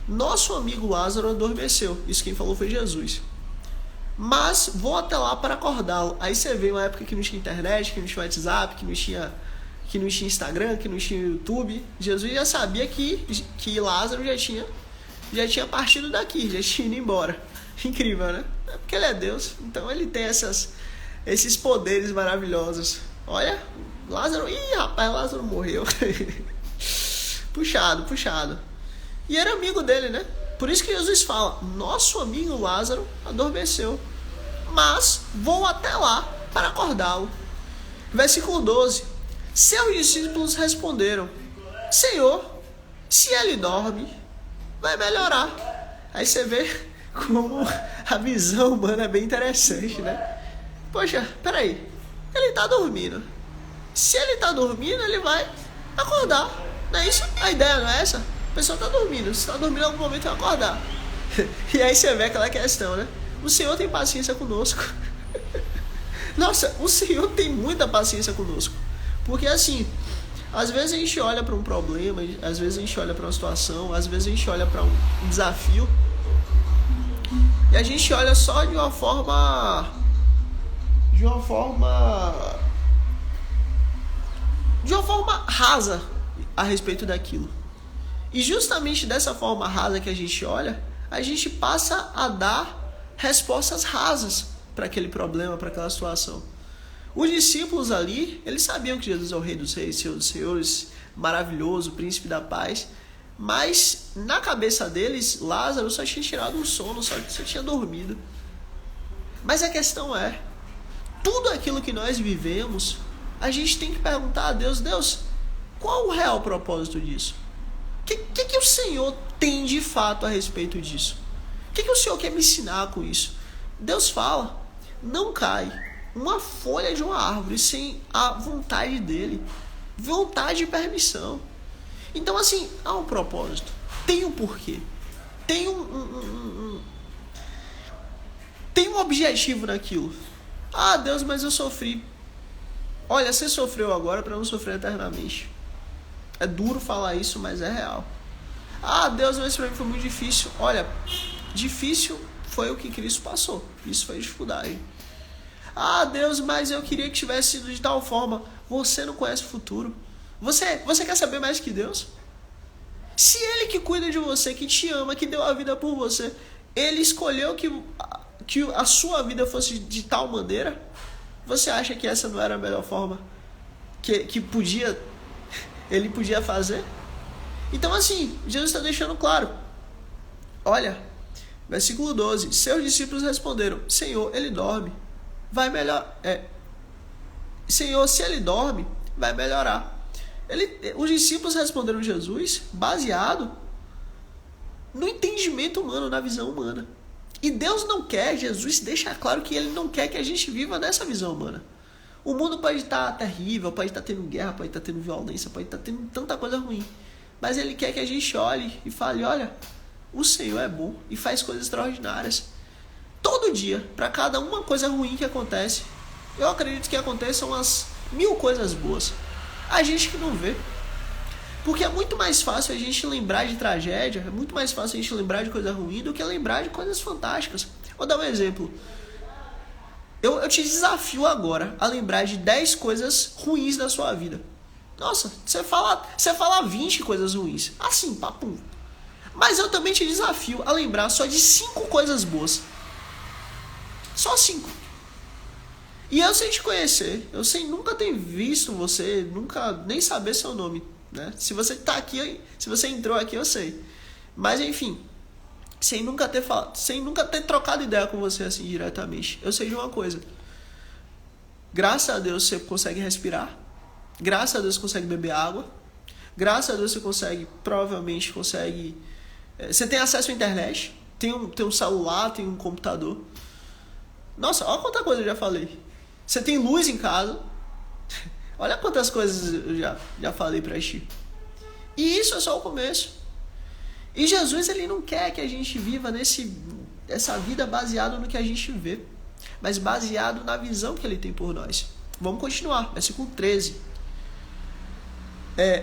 nosso amigo Lázaro adormeceu. Isso quem falou foi Jesus. Mas vou até lá para acordá-lo. Aí você vê uma época que não tinha internet, que não tinha WhatsApp, que não tinha Instagram, que não tinha YouTube. Jesus já sabia que Lázaro já tinha partido daqui, já tinha ido embora. Incrível, né? É porque Ele é Deus. Então Ele tem esses poderes maravilhosos. Olha, Lázaro... rapaz, Lázaro morreu. Puxado. E era amigo dele, né? Por isso que Jesus fala: nosso amigo Lázaro adormeceu, mas vou até lá para acordá-lo. Versículo 12. Seus discípulos responderam: Senhor, se ele dorme, vai melhorar. Aí você vê como a visão humana é bem interessante, né? Poxa, peraí, ele está dormindo. Se ele está dormindo, ele vai acordar. Não é isso? A ideia não é essa? A pessoa está dormindo. Se está dormindo, em algum momento vai acordar. E aí você vê aquela questão, né? O Senhor tem paciência conosco. Nossa, o Senhor tem muita paciência conosco. Porque assim, às vezes a gente olha para um problema, às vezes a gente olha para uma situação, às vezes a gente olha para um desafio, e a gente olha só de uma forma rasa a respeito daquilo. E justamente dessa forma rasa que a gente olha, a gente passa a dar respostas rasas para aquele problema, para aquela situação. Os discípulos ali, eles sabiam que Jesus é o Rei dos Reis, Senhor dos Senhores, maravilhoso, Príncipe da Paz, mas na cabeça deles, Lázaro só tinha tirado um sono, só tinha dormido. Mas a questão é, tudo aquilo que nós vivemos, a gente tem que perguntar a Deus, qual o real propósito disso? O que o Senhor tem de fato a respeito disso? O que o Senhor quer me ensinar com isso? Deus fala, não cai uma folha de uma árvore sem a vontade dele, vontade e permissão. Então assim, há um propósito, tem um porquê, tem tem um objetivo naquilo. Ah, Deus, mas eu sofri. Olha, você sofreu agora para não sofrer eternamente. É duro falar isso, mas é real. Ah, Deus, mas para mim foi muito difícil. Olha, difícil foi o que Cristo passou. Isso foi dificuldade. Ah, Deus, mas eu queria que tivesse sido de tal forma. Você não conhece o futuro. Você quer saber mais que Deus? Se Ele que cuida de você, que te ama, que deu a vida por você, Ele escolheu que a sua vida fosse de tal maneira, você acha que essa não era a melhor forma que Ele podia fazer? Então assim, Jesus está deixando claro. Olha, versículo 12. Seus discípulos responderam, Senhor, ele dorme. Senhor, se ele dorme, vai melhorar. Os discípulos responderam a Jesus baseado no entendimento humano, na visão humana. E Deus não quer, Jesus deixa claro que Ele não quer que a gente viva nessa visão humana. O mundo pode estar terrível, pode estar tendo guerra, pode estar tendo violência, pode estar tendo tanta coisa ruim. Mas Ele quer que a gente olhe e fale, olha, o Senhor é bom e faz coisas extraordinárias. Todo dia, para cada uma coisa ruim que acontece, eu acredito que aconteçam umas 1000 coisas boas. A gente que não vê. Porque é muito mais fácil a gente lembrar de tragédia, é muito mais fácil a gente lembrar de coisa ruim do que lembrar de coisas fantásticas. Vou dar um exemplo. Eu te desafio agora a lembrar de 10 coisas ruins da sua vida. Nossa, você fala 20 coisas ruins. Assim, papum. Mas eu também te desafio a lembrar só de 5 coisas boas. Só 5. E eu sei te conhecer. Eu sei nunca ter visto você, nunca nem saber seu nome. Né? Se você tá aqui, se você entrou aqui, eu sei. Mas enfim, sem nunca ter trocado ideia com você assim diretamente, eu sei de uma coisa. Graças a Deus você consegue respirar. Graças a Deus você consegue beber água. Graças a Deus você provavelmente consegue. Você tem acesso à internet. Tem um celular, tem um computador. Nossa, olha quanta coisa eu já falei. Você tem luz em casa. Olha quantas coisas eu já falei pra ti. E isso é só o começo. E Jesus, ele não quer que a gente viva essa vida baseada no que a gente vê, mas baseado na visão que ele tem por nós. Vamos continuar, versículo 13.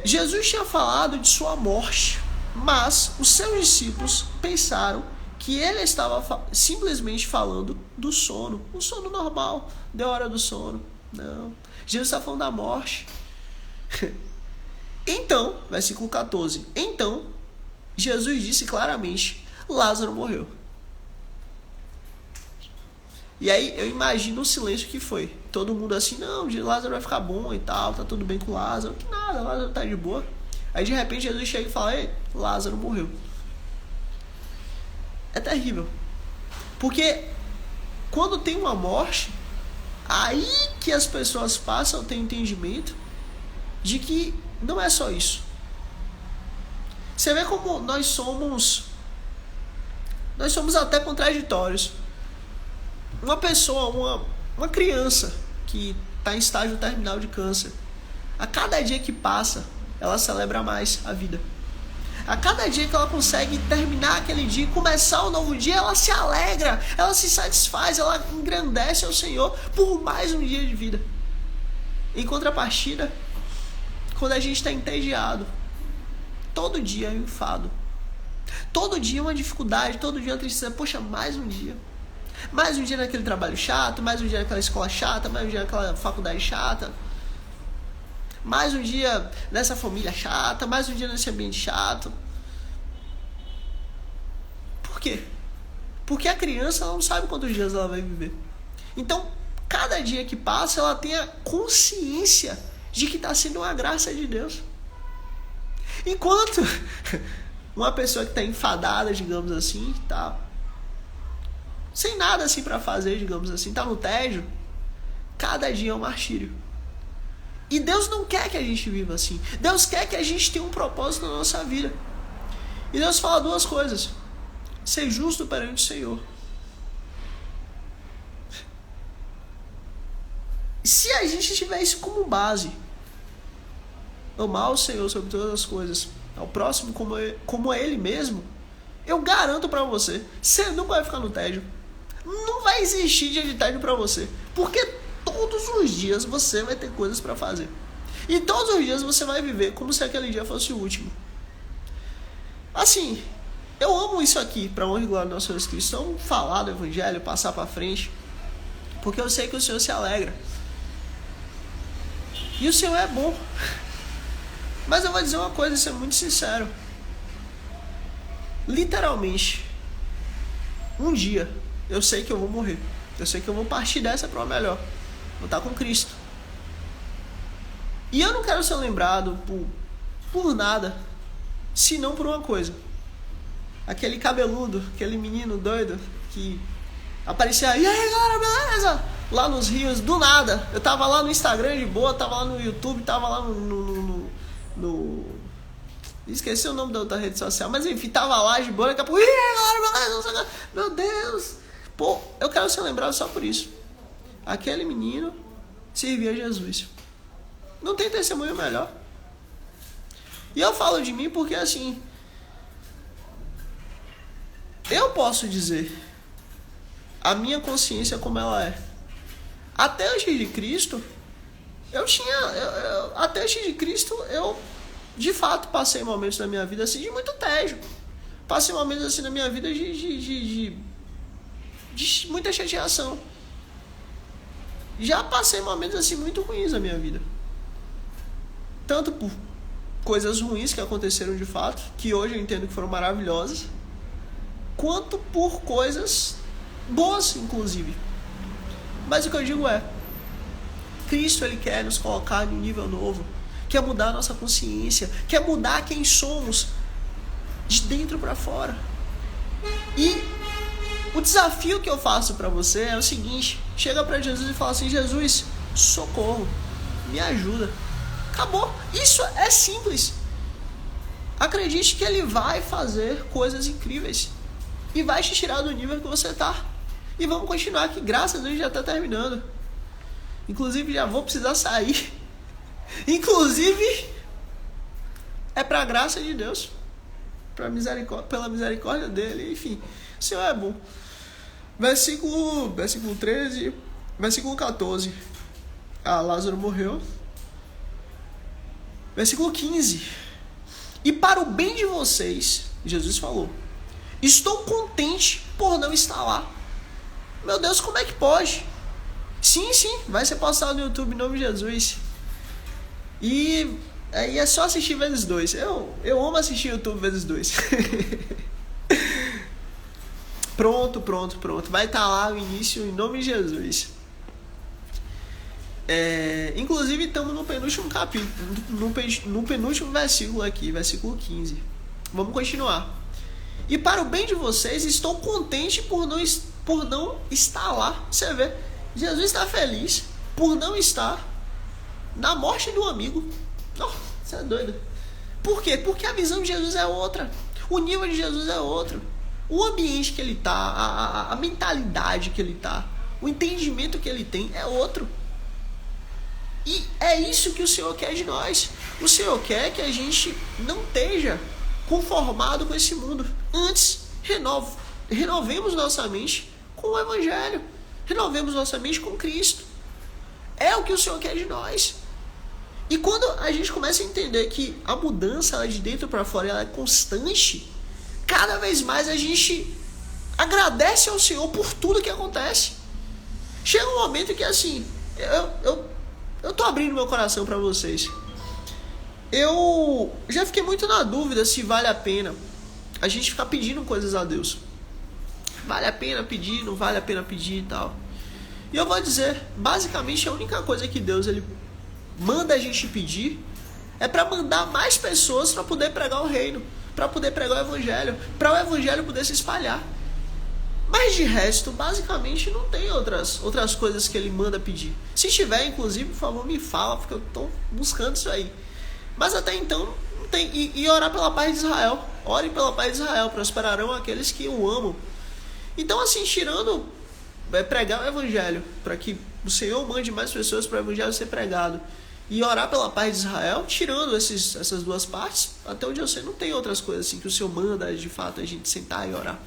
Jesus tinha falado de sua morte, mas os seus discípulos pensaram que ele estava simplesmente falando do sono. Um sono normal, deu hora do sono. Não. Jesus está falando da morte. Então, versículo 14. Então, Jesus disse claramente, Lázaro morreu. E aí, eu imagino o silêncio que foi. Todo mundo assim, não, Lázaro vai ficar bom e tal, tá tudo bem com Lázaro. Que nada, Lázaro tá de boa. Aí, de repente, Jesus chega e fala, ei, Lázaro morreu. É terrível. Porque, quando tem uma morte, aí que as pessoas passam a ter entendimento de que não é só isso. Você vê como nós somos até contraditórios. Uma pessoa, uma criança que está em estágio terminal de câncer, a cada dia que passa, ela celebra mais a vida. A cada dia que ela consegue terminar aquele dia e começar o novo dia, ela se alegra, ela se satisfaz, ela engrandece ao Senhor por mais um dia de vida. Em contrapartida, quando a gente está entediado, todo dia é um enfado, todo dia é uma dificuldade, todo dia é uma tristeza. Poxa, mais um dia naquele trabalho chato, mais um dia naquela escola chata, mais um dia naquela faculdade chata, mais um dia nessa família chata, mais um dia nesse ambiente chato. Por quê? Porque a criança ela não sabe quantos dias ela vai viver. Então, cada dia que passa, ela tem a consciência de que está sendo uma graça de Deus. Enquanto uma pessoa que está enfadada, digamos assim, tá sem nada assim para fazer, digamos assim, tá no tédio, cada dia é um martírio. E Deus não quer que a gente viva assim. Deus quer que a gente tenha um propósito na nossa vida. E Deus fala duas coisas: ser justo perante o Senhor. Se a gente tiver isso como base, amar o Senhor sobre todas as coisas, ao próximo como a Ele mesmo, eu garanto pra você, você não vai ficar no tédio. Não vai existir dia de tédio pra você. Porque todos os dias você vai ter coisas pra fazer. E todos os dias você vai viver como se aquele dia fosse o último. Assim, eu amo isso aqui, pra honra e glória do nosso Senhor Jesus Cristo. Então, falar do Evangelho, passar pra frente, porque eu sei que o Senhor se alegra. E o Senhor é bom. Mas eu vou dizer uma coisa, ser muito sincero. Literalmente, um dia, eu sei que eu vou morrer. Eu sei que eu vou partir dessa para uma melhor. Vou estar com Cristo. E eu não quero ser lembrado por nada, senão por uma coisa. Aquele cabeludo, aquele menino doido que aparecia, e aí galera, beleza? Lá nos rios, do nada. Eu tava lá no Instagram de boa, tava lá no YouTube, tava lá no esqueci o nome da outra rede social, mas enfim, tava lá de boa, daqui a pouco, meu Deus. Pô, eu quero ser lembrado só por isso. Aquele menino servia a Jesus. Não tem testemunho melhor. E eu falo de mim porque assim, eu posso dizer a minha consciência como ela é. Até antes de Cristo, até antes de Cristo, eu de fato passei momentos na minha vida assim de muito tédio. Passei momentos assim na minha vida de muita chateação. Já passei momentos assim muito ruins na minha vida. Tanto por coisas ruins que aconteceram de fato, que hoje eu entendo que foram maravilhosas, quanto por coisas boas, inclusive. Mas o que eu digo é, Cristo ele quer nos colocar em um nível novo, quer mudar a nossa consciência, quer mudar quem somos de dentro para fora. E o desafio que eu faço para você é o seguinte: chega para Jesus e fala assim: Jesus, socorro, me ajuda. Acabou. Isso é simples. Acredite que Ele vai fazer coisas incríveis e vai te tirar do nível que você está. E vamos continuar, que graças a Deus já está terminando. Inclusive já vou precisar sair. Inclusive é para a graça de Deus, pela misericórdia dele. Enfim, o Senhor é bom. Versículo 13, versículo 14. Lázaro morreu. Versículo 15. E para o bem de vocês, Jesus falou, estou contente por não estar lá. Meu Deus, como é que pode? Sim, vai ser postado no YouTube em nome de Jesus. E aí é só assistir vezes 2. Eu amo assistir YouTube vezes 2. Pronto. Vai estar lá o início em nome de Jesus. Inclusive estamos no penúltimo capítulo, no penúltimo versículo aqui, versículo 15. Vamos continuar. E para o bem de vocês, estou contente por não estar lá. Você vê, Jesus está feliz por não estar na morte do amigo. Não, você é doido. Por quê? Porque a visão de Jesus é outra. O nível de Jesus é outro. O ambiente que ele está, a mentalidade que ele está, o entendimento que ele tem é outro. E é isso que o Senhor quer de nós. O Senhor quer que a gente não esteja conformado com esse mundo. Antes, renovemos nossa mente com o Evangelho. Renovemos nossa mente com Cristo. É o que o Senhor quer de nós. E quando a gente começa a entender que a mudança ela de dentro para fora ela é constante, cada vez mais a gente agradece ao Senhor por tudo que acontece. Chega um momento que assim, eu tô abrindo meu coração para vocês. Eu já fiquei muito na dúvida se vale a pena a gente ficar pedindo coisas a Deus. Vale a pena pedir, não vale a pena pedir e tal. E eu vou dizer, basicamente a única coisa que Deus ele manda a gente pedir é para mandar mais pessoas para poder pregar o reino, para poder pregar o evangelho, para o evangelho poder se espalhar. Mas de resto, basicamente não tem outras coisas que ele manda pedir. Se tiver, inclusive, por favor, me fala, porque eu estou buscando isso aí. Mas até então, não tem. E orar pela paz de Israel. Ore pela paz de Israel, prosperarão aqueles que o amam. Então, assim, tirando pregar o evangelho, para que o Senhor mande mais pessoas para o evangelho ser pregado, e orar pela paz de Israel, tirando essas duas partes, até onde eu sei, não tem outras coisas assim que o Senhor manda, de fato, a gente sentar e orar.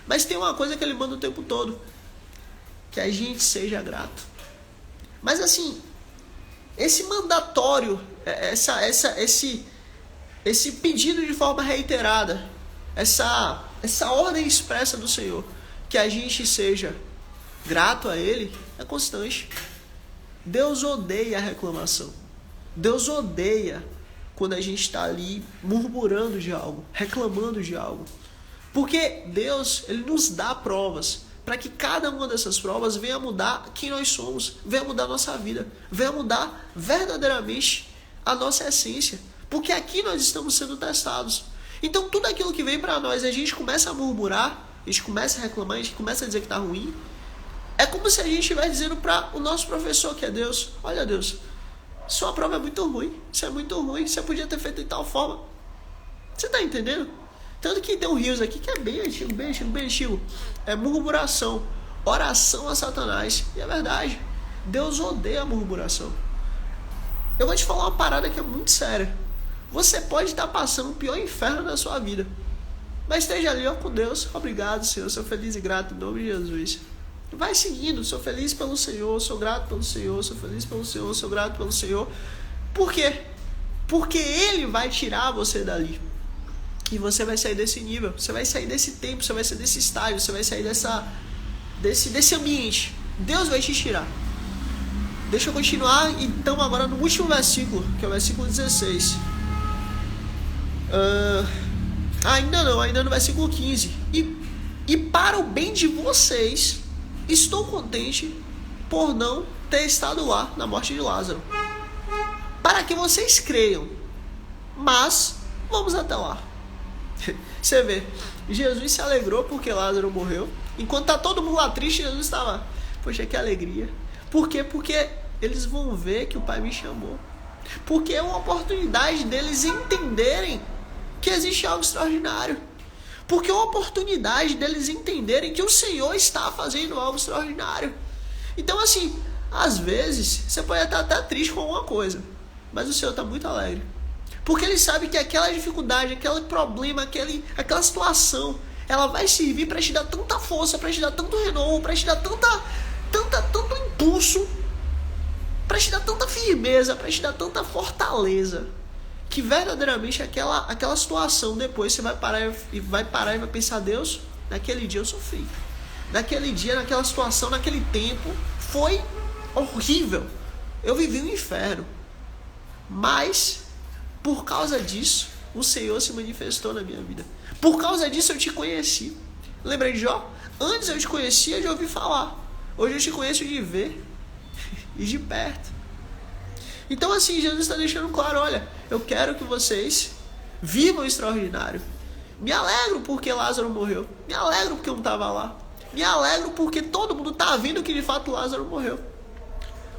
Mas tem uma coisa que ele manda o tempo todo, que a gente seja grato. Mas assim, esse mandatório, esse pedido de forma reiterada, essa ordem expressa do Senhor, que a gente seja grato a Ele, é constante. Deus odeia a reclamação. Deus odeia quando a gente está ali murmurando de algo, reclamando de algo. Porque Deus, Ele nos dá provas, para que cada uma dessas provas venha mudar quem nós somos, venha mudar a nossa vida, venha mudar verdadeiramente a nossa essência. Porque aqui nós estamos sendo testados. Então tudo aquilo que vem para nós, a gente começa a murmurar, a gente começa a reclamar, a gente começa a dizer que está ruim. É como se a gente estivesse dizendo para o nosso professor, que é Deus: olha Deus, sua prova é muito ruim, isso é muito ruim, você podia ter feito de tal forma. Você está entendendo? Tanto que tem um rios aqui que é bem antigo. É murmuração, oração a Satanás. E é verdade, Deus odeia a murmuração. Eu vou te falar uma parada que é muito séria. Você pode estar passando o pior inferno da sua vida, mas esteja ali, ó, com Deus. Obrigado, Senhor, sou feliz e grato em nome de Jesus. Vai seguindo, sou feliz pelo Senhor, sou grato pelo Senhor, sou feliz pelo Senhor, sou grato pelo Senhor. Por quê? Porque Ele vai tirar você dali. E você vai sair desse nível, você vai sair desse tempo, você vai sair desse estágio, você vai sair desse ambiente. Deus vai te tirar. Deixa eu continuar então agora no último versículo, que é o versículo 16. Ainda no versículo 15. E para o bem de vocês, estou contente por não ter estado lá na morte de Lázaro, para que vocês creiam. Mas vamos até lá. Você vê, Jesus se alegrou porque Lázaro morreu. Enquanto está todo mundo lá triste, Jesus está lá. Poxa, que alegria. Por quê? Porque eles vão ver que o Pai me chamou. Porque é uma oportunidade deles entenderem que existe algo extraordinário. Porque é uma oportunidade deles entenderem que o Senhor está fazendo algo extraordinário. Então assim, às vezes você pode estar até triste com alguma coisa, mas o Senhor está muito alegre. Porque Ele sabe que aquela dificuldade, aquele problema, aquela situação, ela vai servir para te dar tanta força, para te dar tanto renovo, para te dar tanto impulso, para te dar tanta firmeza, para te dar tanta fortaleza, que verdadeiramente aquela situação depois você vai parar e vai pensar: Deus, naquele dia eu sofri, naquele dia, naquela situação, naquele tempo foi horrível, eu vivi um inferno, mas por causa disso o Senhor se manifestou na minha vida, por causa disso eu te conheci. Lembra de Jó? Antes eu te conhecia de ouvir falar, hoje eu te conheço de ver e de perto. Então assim, Jesus está deixando claro: olha, eu quero que vocês vivam o extraordinário. Me alegro porque Lázaro morreu, me alegro porque eu não estava lá, me alegro porque todo mundo está vendo que de fato Lázaro morreu.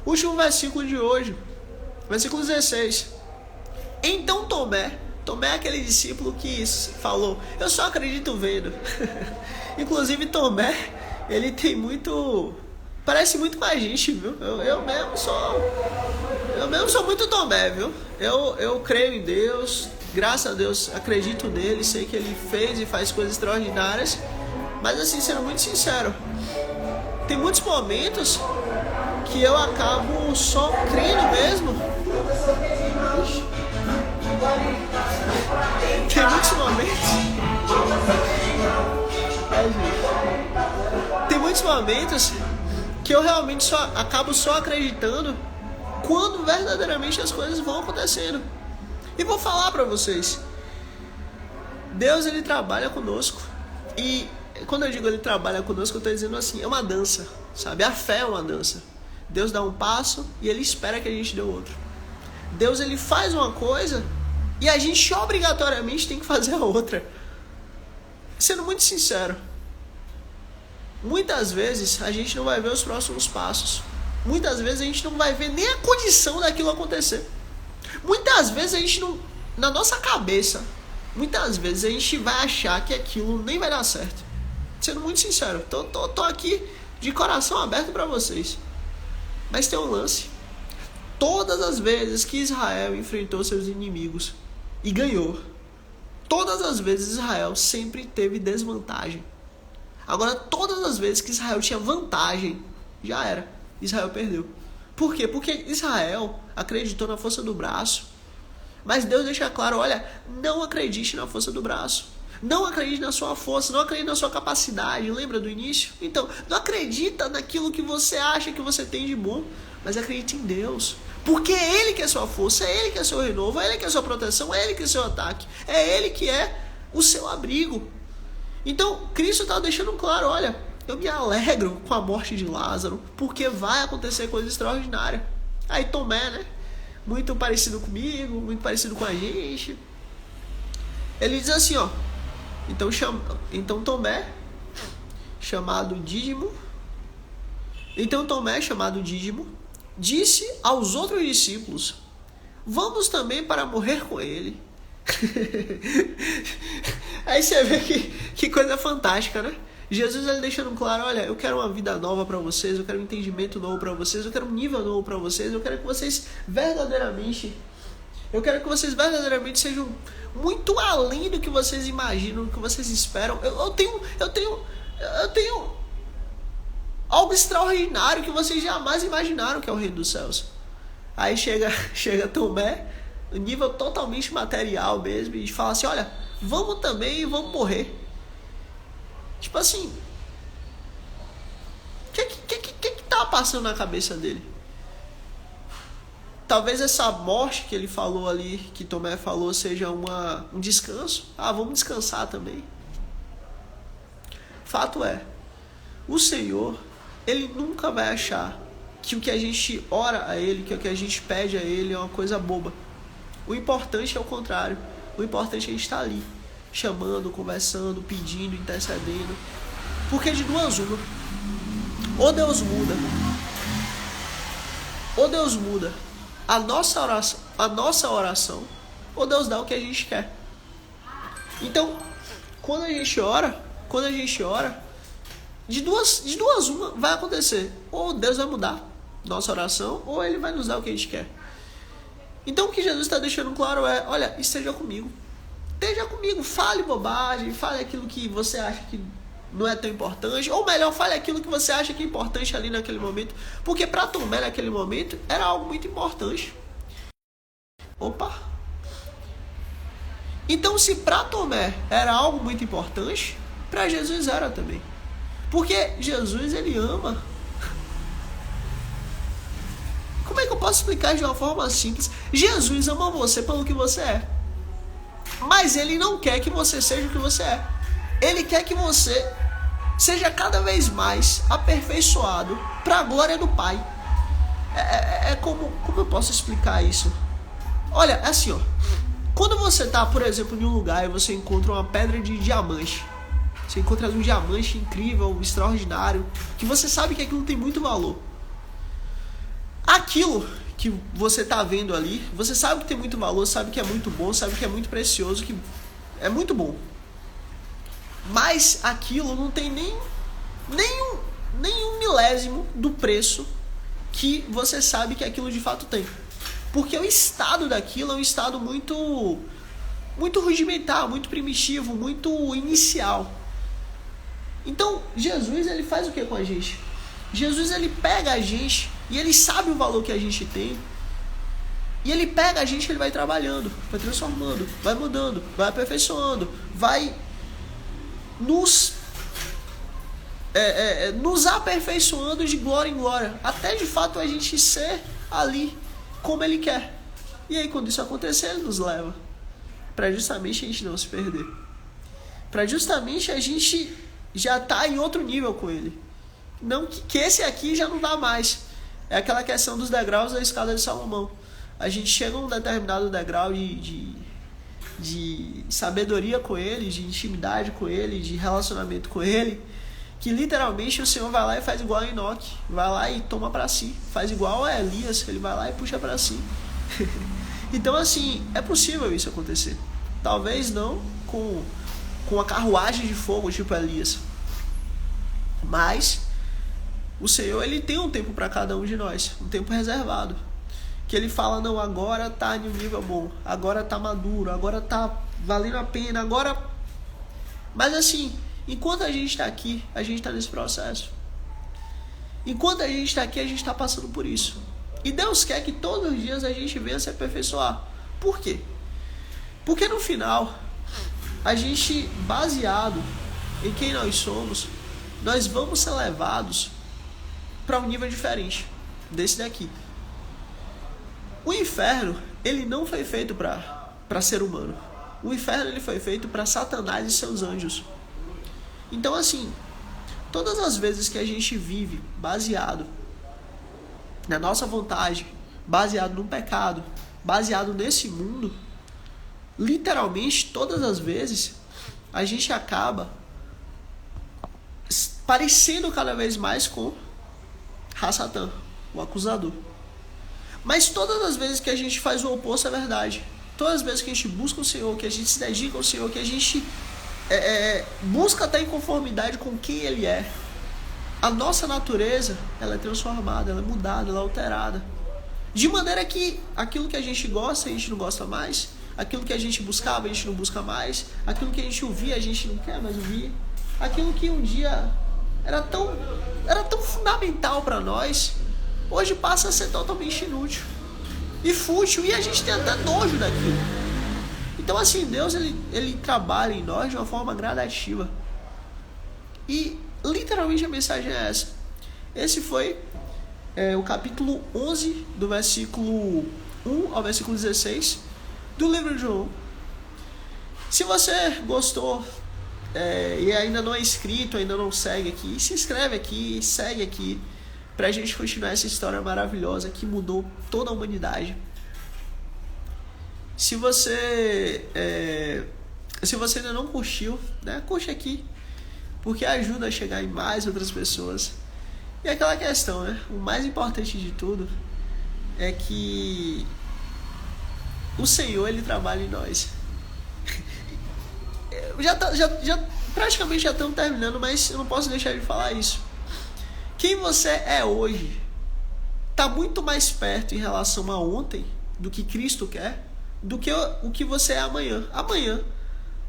Último versículo de hoje, versículo 16. Então Tomé é aquele discípulo que falou: eu só acredito vendo. Inclusive Tomé, ele tem muito... parece muito com a gente, viu? Eu mesmo sou muito Tomé, viu? Eu creio em Deus, graças a Deus, acredito nele, sei que ele fez e faz coisas extraordinárias. Mas assim, sendo muito sincero, tem muitos momentos que eu acabo só crendo mesmo. Tem muitos momentos. Tem muitos momentos que eu realmente acabo só acreditando quando verdadeiramente as coisas vão acontecendo. E vou falar pra vocês, Deus, ele trabalha conosco. E quando eu digo ele trabalha conosco, eu tô dizendo assim, é uma dança, sabe? A fé é uma dança. Deus dá um passo e ele espera que a gente dê outro. Deus, ele faz uma coisa e a gente obrigatoriamente tem que fazer a outra. Sendo muito sincero, muitas vezes a gente não vai ver os próximos passos. Muitas vezes a gente não vai ver nem a condição daquilo acontecer. Muitas vezes a gente não, na nossa cabeça, muitas vezes a gente vai achar que aquilo nem vai dar certo. Sendo muito sincero, tô aqui de coração aberto para vocês. Mas tem um lance. Todas as vezes que Israel enfrentou seus inimigos e ganhou, todas as vezes Israel sempre teve desvantagem. Agora, todas as vezes que Israel tinha vantagem, já era. Israel perdeu. Por quê? Porque Israel acreditou na força do braço. Mas Deus deixa claro, olha, não acredite na força do braço. Não acredite na sua força, não acredite na sua capacidade. Lembra do início? Então, não acredita naquilo que você acha que você tem de bom, mas acredite em Deus. Porque é Ele que é sua força, é Ele que é seu renovo, é Ele que é sua proteção, é Ele que é seu ataque, é Ele que é o seu abrigo. Então, Cristo está deixando claro, olha, eu me alegro com a morte de Lázaro, porque vai acontecer coisa extraordinária. Aí Tomé, né? Muito parecido comigo, muito parecido com a gente. Ele diz assim, ó. Então Tomé, chamado Dídimo, disse aos outros discípulos, vamos também para morrer com ele. Aí você vê que coisa fantástica, né? Jesus, ele deixando claro, olha, eu quero uma vida nova para vocês, eu quero um entendimento novo para vocês, eu quero um nível novo para vocês, eu quero que vocês verdadeiramente sejam muito além do que vocês imaginam, do que vocês esperam. Eu tenho algo extraordinário que vocês jamais imaginaram, que é o Reino dos Céus. Aí chega Tomé, nível totalmente material mesmo, e fala assim, olha, vamos também e vamos morrer. Tipo assim, o que tá passando na cabeça dele? Talvez essa morte que ele falou ali, que Tomé falou, seja um descanso. Ah, vamos descansar também. Fato é, o Senhor, Ele nunca vai achar que o que a gente ora a Ele, que o que a gente pede a Ele é uma coisa boba. O importante é o contrário. O importante é a gente estar ali, chamando, conversando, pedindo, intercedendo. Porque de duas uma, ou Deus muda a nossa oração, ou Deus dá o que a gente quer. Então, quando a gente ora, de duas uma vai acontecer. Ou Deus vai mudar nossa oração, ou Ele vai nos dar o que a gente quer. Então o que Jesus está deixando claro é, olha, esteja comigo, fale bobagem, fale aquilo que você acha que não é tão importante, ou melhor, fale aquilo que você acha que é importante ali naquele momento, porque para Tomé naquele momento era algo muito importante. Então, se para Tomé era algo muito importante, para Jesus era também, porque Jesus, ele ama. Como é que eu posso explicar de uma forma simples? Jesus ama você pelo que você é, mas Ele não quer que você seja o que você é. Ele quer que você seja cada vez mais aperfeiçoado para a glória do Pai. Como eu posso explicar isso? Olha, é assim, ó. Quando você está, por exemplo, em um lugar e você encontra uma pedra de diamante, você encontra um diamante incrível, extraordinário, que você sabe que aquilo tem muito valor. Aquilo que você está vendo ali, você sabe que tem muito valor, sabe que é muito bom, sabe que é muito precioso, que é muito bom. Mas aquilo não tem nem um milésimo do preço que você sabe que aquilo de fato tem. Porque o estado daquilo é um estado muito muito rudimentar, muito primitivo, muito inicial. Então, Jesus, ele faz o que com a gente? Jesus, ele pega a gente e ele sabe o valor que a gente tem. E ele pega a gente e ele vai trabalhando, vai transformando, vai mudando, vai aperfeiçoando, vai nos aperfeiçoando de glória em glória, até de fato a gente ser ali como ele quer. E aí quando isso acontecer, ele nos leva para justamente a gente não se perder, para justamente a gente já tá em outro nível com ele. Não que esse aqui já não dá mais. É aquela questão dos degraus da escada de Salomão. A gente chega a um determinado degrau de sabedoria com ele, de intimidade com ele, de relacionamento com ele, que literalmente o Senhor vai lá e faz igual a Enoque, vai lá e toma para si, faz igual a Elias, ele vai lá e puxa para si. Então assim, é possível isso acontecer. Talvez não com a carruagem de fogo tipo Elias, mas o Senhor, ele tem um tempo para cada um de nós, um tempo reservado, que ele fala, não, agora tá em um nível bom, agora tá maduro, agora tá valendo a pena, agora... Mas assim, enquanto a gente tá aqui, a gente tá nesse processo. Enquanto a gente tá aqui, a gente tá passando por isso. E Deus quer que todos os dias a gente venha se aperfeiçoar. Por quê? Porque no final, a gente, baseado em quem nós somos, nós vamos ser levados para um nível diferente desse daqui. O inferno, ele não foi feito para ser humano. O inferno, ele foi feito para Satanás e seus anjos. Então assim, todas as vezes que a gente vive baseado na nossa vontade, baseado no pecado, baseado nesse mundo, literalmente todas as vezes a gente acaba parecendo cada vez mais com Satã, o acusador. Mas todas as vezes que a gente faz o oposto é verdade. Todas as vezes que a gente busca o Senhor, que a gente se dedica ao Senhor, que a gente busca estar em conformidade com quem Ele é, a nossa natureza, ela é transformada, ela é mudada, ela é alterada. De maneira que aquilo que a gente gosta, a gente não gosta mais. Aquilo que a gente buscava, a gente não busca mais. Aquilo que a gente ouvia, a gente não quer mais ouvir. Aquilo que um dia era tão fundamental para nós, hoje passa a ser totalmente inútil e fútil, e a gente tem até nojo daquilo. Então assim, Deus ele trabalha em nós de uma forma gradativa. E literalmente a mensagem é essa. Esse foi o capítulo 11, do versículo 1 ao versículo 16 do livro de João. Se você gostou e ainda não é inscrito, ainda não segue aqui, se inscreve aqui, segue aqui, pra gente continuar essa história maravilhosa que mudou toda a humanidade. Se você ainda não curtiu, né, curte aqui, porque ajuda a chegar em mais outras pessoas. E aquela questão, né, o mais importante de tudo é que o Senhor, ele trabalha em nós. Praticamente já estamos terminando, mas eu não posso deixar de falar isso. Quem você é hoje está muito mais perto em relação a ontem do que Cristo quer, do que o que você é amanhã. Amanhã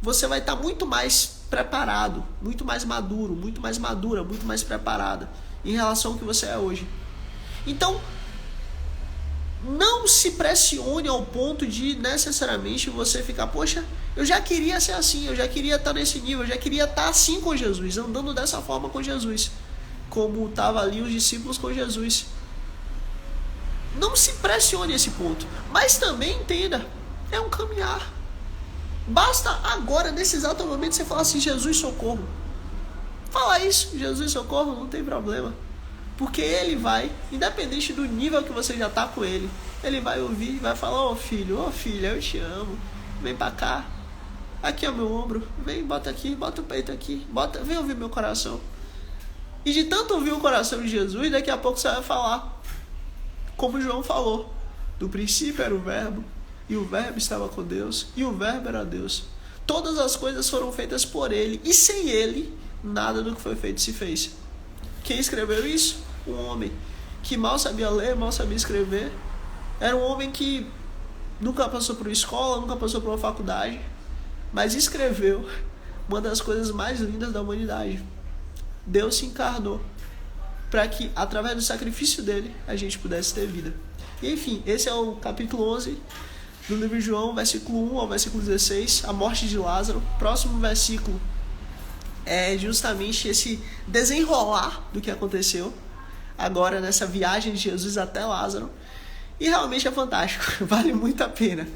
você vai estar muito mais preparado, muito mais maduro, muito mais madura, muito mais preparada em relação ao que você é hoje. Então, não se pressione ao ponto de necessariamente você ficar, poxa, eu já queria ser assim, eu já queria estar nesse nível, eu já queria estar assim com Jesus, andando dessa forma com Jesus, como estavam ali os discípulos com Jesus. Não se pressione a esse ponto, mas também entenda, é um caminhar. Basta agora, nesse exato momento, você falar assim, Jesus, socorro. Fala isso, Jesus, socorro, não tem problema. Porque ele vai, independente do nível que você já está com ele, ele vai ouvir, vai falar, ô filha, eu te amo, vem pra cá, aqui é o meu ombro, vem, bota aqui, bota o peito aqui, vem ouvir meu coração. E de tanto ouvir o coração de Jesus, daqui a pouco você vai falar, como João falou, do princípio era o verbo, e o verbo estava com Deus, e o verbo era Deus. Todas as coisas foram feitas por ele, e sem ele, nada do que foi feito se fez. Quem escreveu isso? Um homem que mal sabia ler, mal sabia escrever. Era um homem que nunca passou por uma escola, nunca passou por uma faculdade. mas escreveu uma das coisas mais lindas da humanidade. Deus se encarnou para que, através do sacrifício dele, a gente pudesse ter vida. E enfim, esse é o capítulo 11 do livro de João, versículo 1 ao versículo 16, a morte de Lázaro. Próximo versículo é justamente esse desenrolar do que aconteceu agora nessa viagem de Jesus até Lázaro. E realmente é fantástico, vale muito a pena.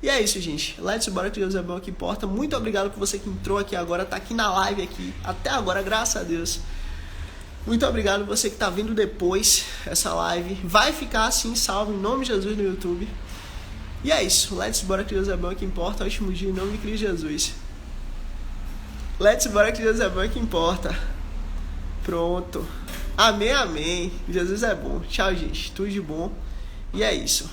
E é isso, gente. Let's bora que Deus é bom, que importa. Muito obrigado por você que entrou aqui agora, tá aqui na live aqui, até agora, graças a Deus. Muito obrigado você que tá vendo depois essa live. Vai ficar assim salvo em nome de Jesus no YouTube. E é isso. Let's bora que Deus é bom, que importa. Ótimo dia em nome de Cristo Jesus. Let's bora que Deus é bom, que importa. Pronto. Amém, amém. Jesus é bom. Tchau, gente. Tudo de bom. E é isso.